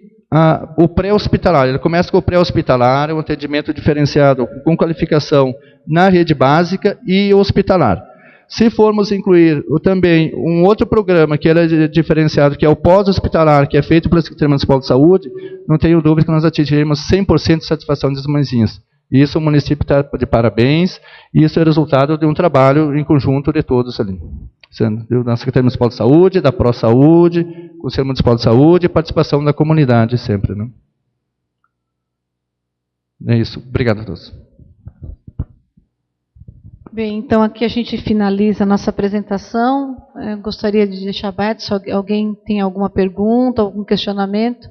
o pré-hospitalar. Ele começa com o pré-hospitalar, um atendimento diferenciado com qualificação na rede básica e hospitalar. Se formos incluir também um outro programa que é diferenciado, que é o pós-hospitalar, que é feito pela Secretaria Municipal de Saúde, não tenho dúvida que nós atingiremos 100% de satisfação das mãezinhas. Isso o município está de parabéns, e isso é resultado de um trabalho em conjunto de todos ali. Da Secretaria Municipal de Saúde, da Pró-Saúde, Conselho Municipal de Saúde e participação da comunidade sempre. Né? É isso. Obrigado a todos. Bem, então aqui a gente finaliza a nossa apresentação. Eu gostaria de deixar aberto se alguém tem alguma pergunta, algum questionamento.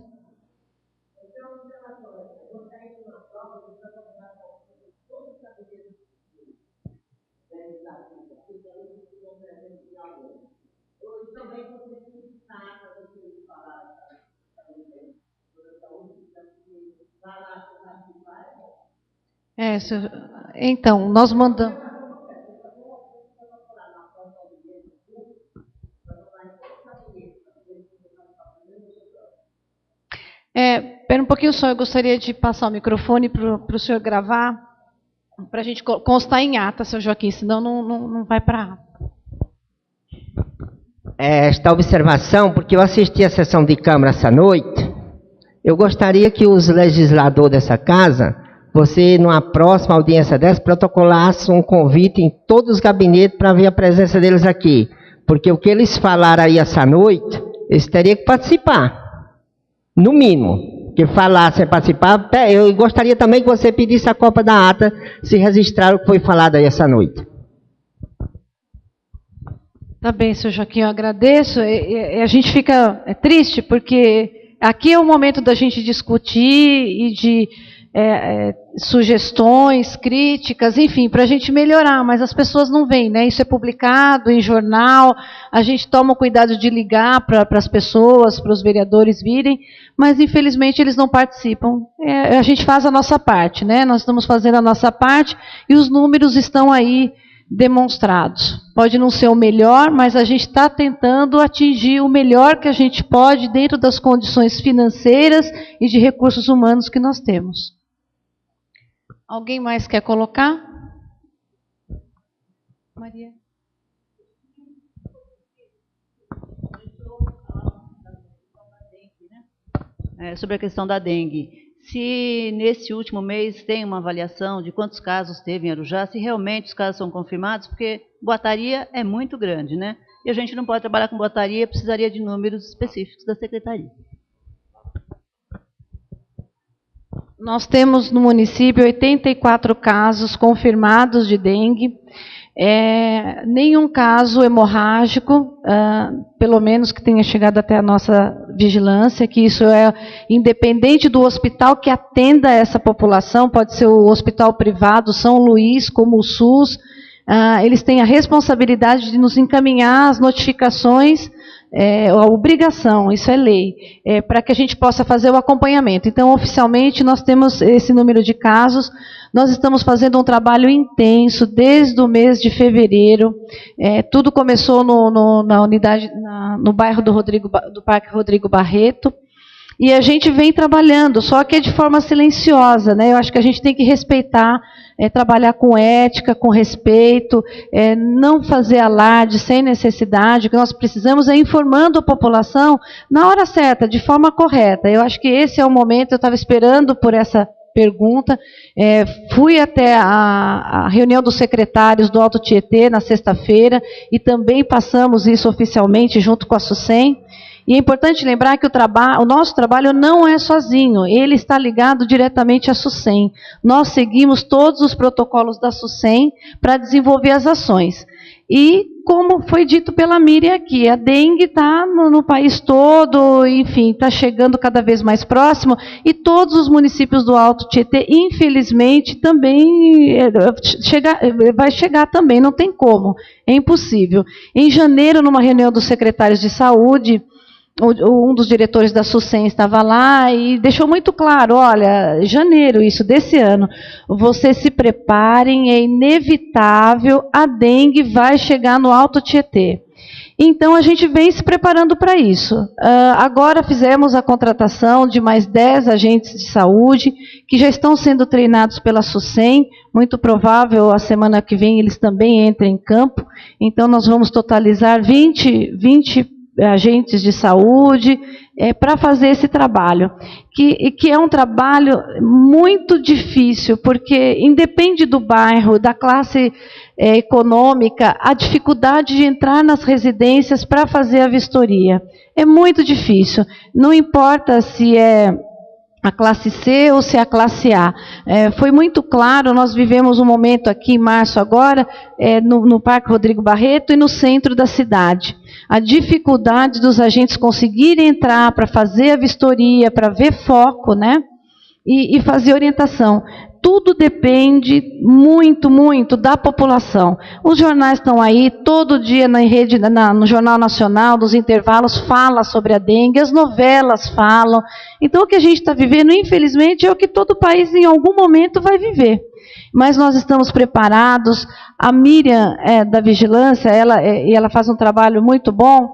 Então, nós mandamos. Espera um pouquinho só, eu gostaria de passar o microfone para o senhor gravar, para a gente constar em ata, seu Joaquim, senão não vai para ata. Esta observação, porque eu assisti a sessão de Câmara essa noite, eu gostaria que os legisladores dessa casa, você, numa próxima audiência dessa, protocolasse um convite em todos os gabinetes para ver a presença deles aqui. Porque o que eles falaram aí essa noite, eles teriam que participar. No mínimo. Que falassem participar. Eu gostaria também que você pedisse a cópia da ata, se registrar o que foi falado aí essa noite. Tá bem, seu Joaquim, eu agradeço. A gente fica triste, porque aqui é o momento da gente discutir e de sugestões, críticas, enfim, para a gente melhorar, mas as pessoas não veem, né? Isso é publicado em jornal, a gente toma o cuidado de ligar para as pessoas, para os vereadores virem, mas infelizmente eles não participam. A gente faz a nossa parte, né? Nós estamos fazendo a nossa parte e os números estão aí demonstrados. Pode não ser o melhor, mas a gente está tentando atingir o melhor que a gente pode dentro das condições financeiras e de recursos humanos que nós temos. Alguém mais quer colocar? Maria. Sobre a questão da dengue. Se nesse último mês tem uma avaliação de quantos casos teve em Arujá, se realmente os casos são confirmados, porque Boataria é muito grande, né? E a gente não pode trabalhar com Boataria, precisaria de números específicos da Secretaria. Nós temos no município 84 casos confirmados de dengue, nenhum caso hemorrágico, pelo menos que tenha chegado até a nossa vigilância, que isso é independente do hospital que atenda essa população, pode ser o hospital privado, São Luís, como o SUS, eles têm a responsabilidade de nos encaminhar as notificações, a obrigação, isso é lei, para que a gente possa fazer o acompanhamento. Então, oficialmente, nós temos esse número de casos, nós estamos fazendo um trabalho intenso desde o mês de fevereiro, tudo começou na unidade, no bairro do Parque Rodrigo Barreto, e a gente vem trabalhando, só que é de forma silenciosa, né? Eu acho que a gente tem que respeitar, trabalhar com ética, com respeito, não fazer alarde sem necessidade. O que nós precisamos é informando a população na hora certa, de forma correta. Eu acho que esse é o momento, eu estava esperando por essa pergunta, fui até a reunião dos secretários do Alto Tietê na sexta-feira e também passamos isso oficialmente junto com a SUSEM. E é importante lembrar que o nosso trabalho não é sozinho, ele está ligado diretamente à SUSEM. Nós seguimos todos os protocolos da SUSEM para desenvolver as ações. E, como foi dito pela Miriam aqui, a dengue está no país todo, enfim, está chegando cada vez mais próximo, e todos os municípios do Alto Tietê, infelizmente, também vai chegar também, não tem como, é impossível. Em janeiro, numa reunião dos secretários de saúde, um dos diretores da SUSEM estava lá e deixou muito claro, olha, janeiro isso desse ano, vocês se preparem, é inevitável, a dengue vai chegar no Alto Tietê. Então, a gente vem se preparando para isso. Agora fizemos a contratação de mais 10 agentes de saúde, que já estão sendo treinados pela SUSEM, muito provável a semana que vem eles também entrem em campo, então nós vamos totalizar 20 agentes de saúde, para fazer esse trabalho, que é um trabalho muito difícil, porque independe do bairro, da classe econômica, a dificuldade de entrar nas residências para fazer a vistoria. É muito difícil, não importa se é a classe C ou se é a classe A. Foi muito claro, nós vivemos um momento aqui em março agora, no Parque Rodrigo Barreto e no centro da cidade. A dificuldade dos agentes conseguirem entrar para fazer a vistoria, para ver foco, né? E fazer orientação. Tudo depende muito, muito da população. Os jornais estão aí, todo dia na rede, no Jornal Nacional, nos intervalos, fala sobre a dengue, as novelas falam. Então, o que a gente está vivendo, infelizmente, é o que todo país, em algum momento, vai viver. Mas nós estamos preparados. A Miriam, da Vigilância, ela faz um trabalho muito bom,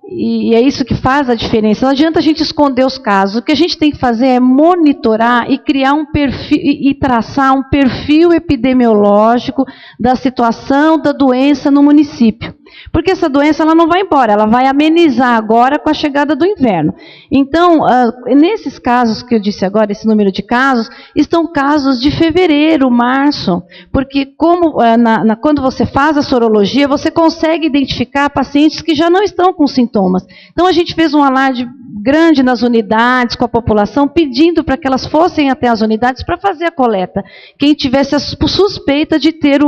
e é isso que faz a diferença. Não adianta a gente esconder os casos. O que a gente tem que fazer é monitorar e criar um perfil, e traçar um perfil epidemiológico da situação da doença no município. Porque essa doença ela não vai embora, ela vai amenizar agora com a chegada do inverno. Então, nesses casos que eu disse agora, esse número de casos, estão casos de fevereiro, março, porque quando você faz a sorologia, você consegue identificar pacientes que já não estão com sintomas. Então, a gente fez um alarde grande nas unidades, com a população, pedindo para que elas fossem até as unidades para fazer a coleta. Quem tivesse a suspeita de ter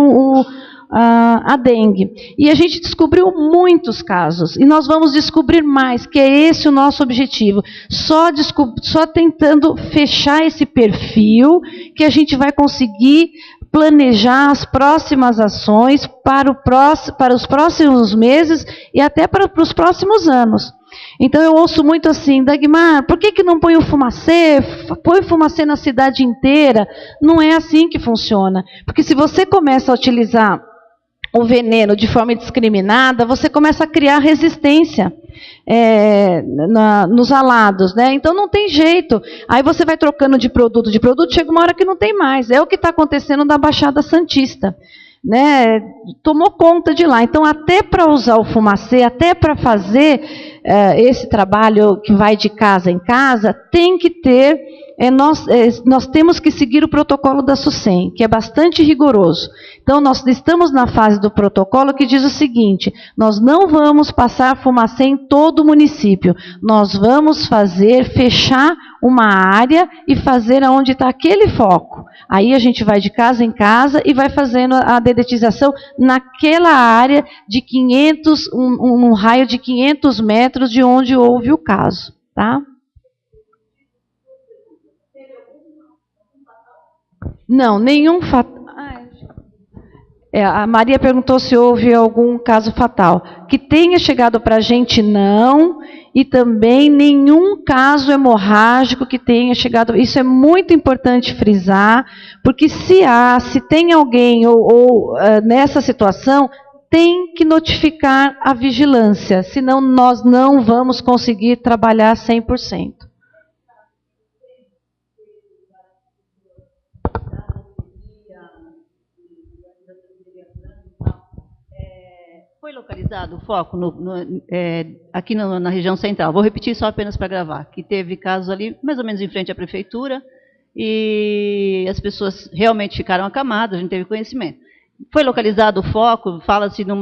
a dengue. E a gente descobriu muitos casos, e nós vamos descobrir mais, que é esse o nosso objetivo. Só tentando fechar esse perfil, que a gente vai conseguir planejar as próximas ações para os próximos meses e até para os próximos anos. Então eu ouço muito assim, Dagmar, por que não põe o fumacê? Põe o fumacê na cidade inteira. Não é assim que funciona. Porque se você começa a utilizar o veneno de forma indiscriminada, você começa a criar resistência nos alados, né? Então não tem jeito. Aí você vai trocando de produto, chega uma hora que não tem mais. É o que está acontecendo na Baixada Santista, né? Tomou conta de lá. Então, até para usar o fumacê, até para fazer esse trabalho que vai de casa em casa, tem que ter. Nós temos que seguir o protocolo da SUSEM, que é bastante rigoroso. Então, nós estamos na fase do protocolo que diz o seguinte: nós não vamos passar fumacê em todo o município, nós vamos fechar uma área e fazer aonde está aquele foco. Aí a gente vai de casa em casa e vai fazendo a dedetização naquela área de 500, um raio de 500 metros de onde houve o caso, tá? Não, nenhum fatal. A Maria perguntou se houve algum caso fatal. Que tenha chegado para a gente, não. E também nenhum caso hemorrágico que tenha chegado. Isso é muito importante frisar, porque se tem alguém nessa situação, tem que notificar a vigilância, senão nós não vamos conseguir trabalhar 100%. Foi localizado o foco aqui na região central. Vou repetir só apenas para gravar, que teve casos ali, mais ou menos em frente à prefeitura, e as pessoas realmente ficaram acamadas, a gente teve conhecimento. Foi localizado o foco? Fala-se num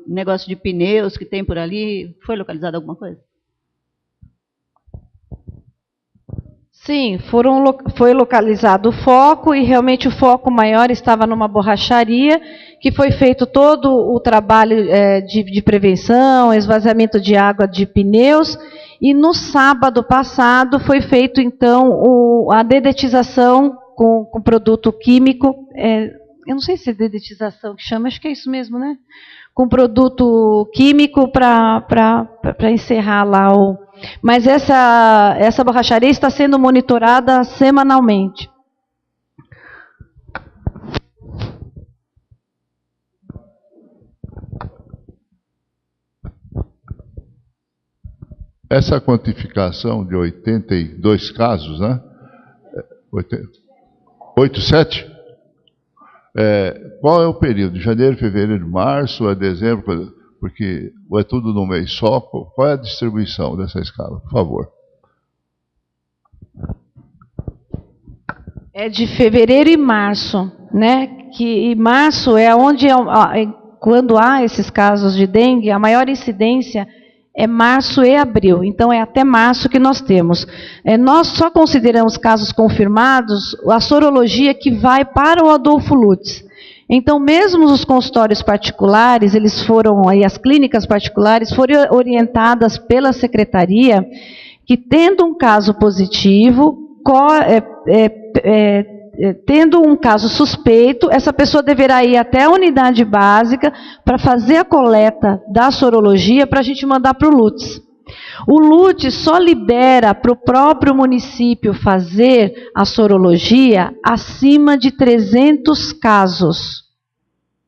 negócio de pneus que tem por ali. Foi localizado alguma coisa? Sim, foi localizado o foco e realmente o foco maior estava numa borracharia, que foi feito todo o trabalho de prevenção, esvaziamento de água de pneus, e no sábado passado foi feito então a dedetização com produto químico, eu não sei se é dedetização que chama, acho que é isso mesmo, né? Com produto químico para encerrar lá o... Mas essa borracharia está sendo monitorada semanalmente. Essa quantificação de 82 casos, né? 87? Qual é o período? Janeiro, fevereiro, março, dezembro? Porque é tudo no mês só. Qual é a distribuição dessa escala, por favor? É de fevereiro e março, né? E março é onde, quando há esses casos de dengue, a maior incidência é março e abril. Então, é até março que nós temos. Nós só consideramos casos confirmados a sorologia que vai para o Adolfo Lutz. Então, mesmo os consultórios particulares, as clínicas particulares foram orientadas pela secretaria que, tendo um caso positivo, tendo um caso suspeito, essa pessoa deverá ir até a unidade básica para fazer a coleta da sorologia para a gente mandar para o Lutz. O Lutz só libera para o próprio município fazer a sorologia acima de 300 casos.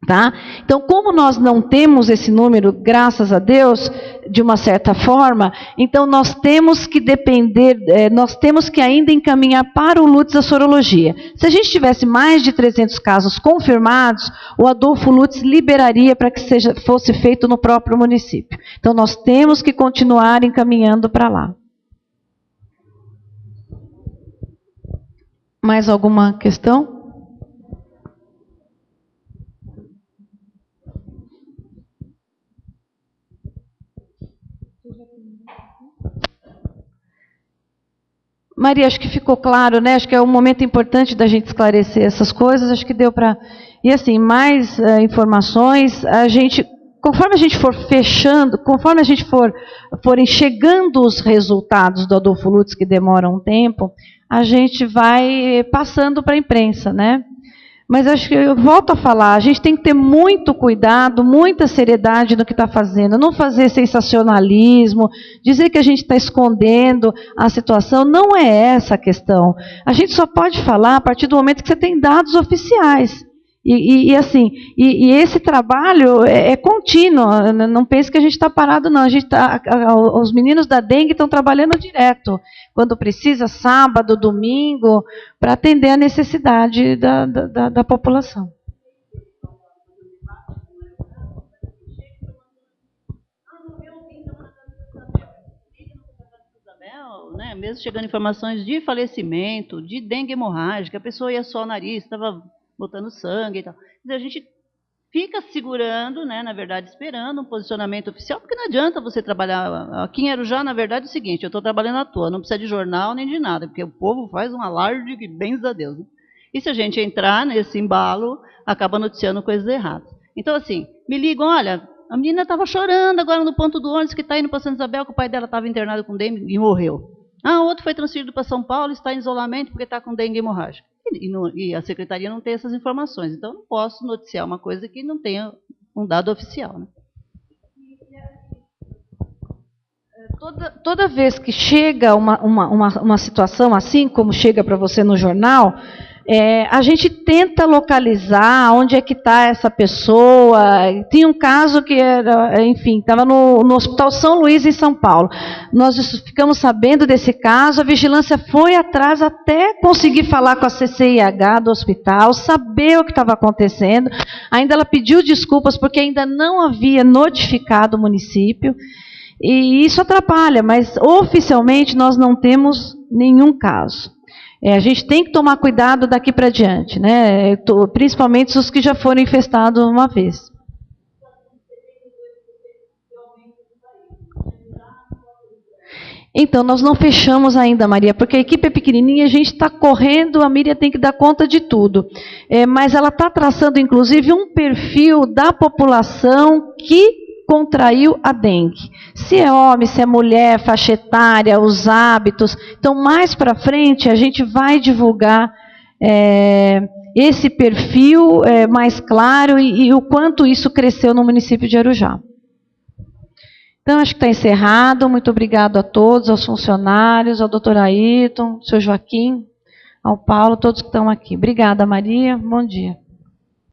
Tá? Então, como nós não temos esse número, graças a Deus, de uma certa forma, então nós temos que depender, nós temos que ainda encaminhar para o Lutz a sorologia. Se a gente tivesse mais de 300 casos confirmados, o Adolfo Lutz liberaria para que fosse feito no próprio município. Então, nós temos que continuar encaminhando para lá. Mais alguma questão? Maria, acho que ficou claro, né? Acho que é um momento importante da gente esclarecer essas coisas, acho que deu para... E assim, mais informações, conforme a gente for fechando, conforme a gente forem chegando os resultados do Adolfo Lutz, que demoram um tempo, a gente vai passando para a imprensa, né? Mas acho que eu volto a falar, a gente tem que ter muito cuidado, muita seriedade no que está fazendo, não fazer sensacionalismo, dizer que a gente está escondendo a situação, não é essa a questão. A gente só pode falar a partir do momento que você tem dados oficiais. E esse trabalho é contínuo, não pense que a gente está parado, não. Os meninos da dengue estão trabalhando direto, quando precisa, sábado, domingo, para atender a necessidade da população. Né, mesmo chegando informações de falecimento, de dengue hemorrágica, a pessoa ia só o nariz, estava botando sangue e tal. A gente fica segurando, né, na verdade, esperando um posicionamento oficial, porque não adianta você trabalhar. Aqui em Arujá, na verdade, é o seguinte, eu estou trabalhando à toa, não precisa de jornal nem de nada, porque o povo faz um alarde que bens a Deus. Né? E se a gente entrar nesse embalo, acaba noticiando coisas erradas. Então, assim, me ligam, olha, a menina estava chorando agora no ponto do ônibus que está indo para Santa Isabel, que o pai dela estava internado com dengue e morreu. O outro foi transferido para São Paulo, está em isolamento porque está com dengue hemorrágica. E a secretaria não tem essas informações. Então, eu não posso noticiar uma coisa que não tenha um dado oficial. Né? Toda vez que chega uma situação assim, como chega para você no jornal, a gente tenta localizar onde é que está essa pessoa. Tinha um caso que era, enfim, estava no Hospital São Luís, em São Paulo. Nós ficamos sabendo desse caso, a vigilância foi atrás até conseguir falar com a CCIH do hospital, saber o que estava acontecendo. Ainda ela pediu desculpas porque ainda não havia notificado o município. E isso atrapalha, mas oficialmente nós não temos nenhum caso. A gente tem que tomar cuidado daqui para diante, né? Principalmente os que já foram infestados uma vez. Então, nós não fechamos ainda, Maria, porque a equipe é pequenininha, a gente está correndo, a Miriam tem que dar conta de tudo. Mas ela está traçando, inclusive, um perfil da população que contraiu a dengue. Se é homem, se é mulher, faixa etária, os hábitos. Então, mais para frente, a gente vai divulgar esse perfil mais claro e o quanto isso cresceu no município de Arujá. Então, acho que está encerrado. Muito obrigado a todos, aos funcionários, ao doutor Ayrton, ao seu Joaquim, ao Paulo, todos que estão aqui. Obrigada, Maria. Bom dia.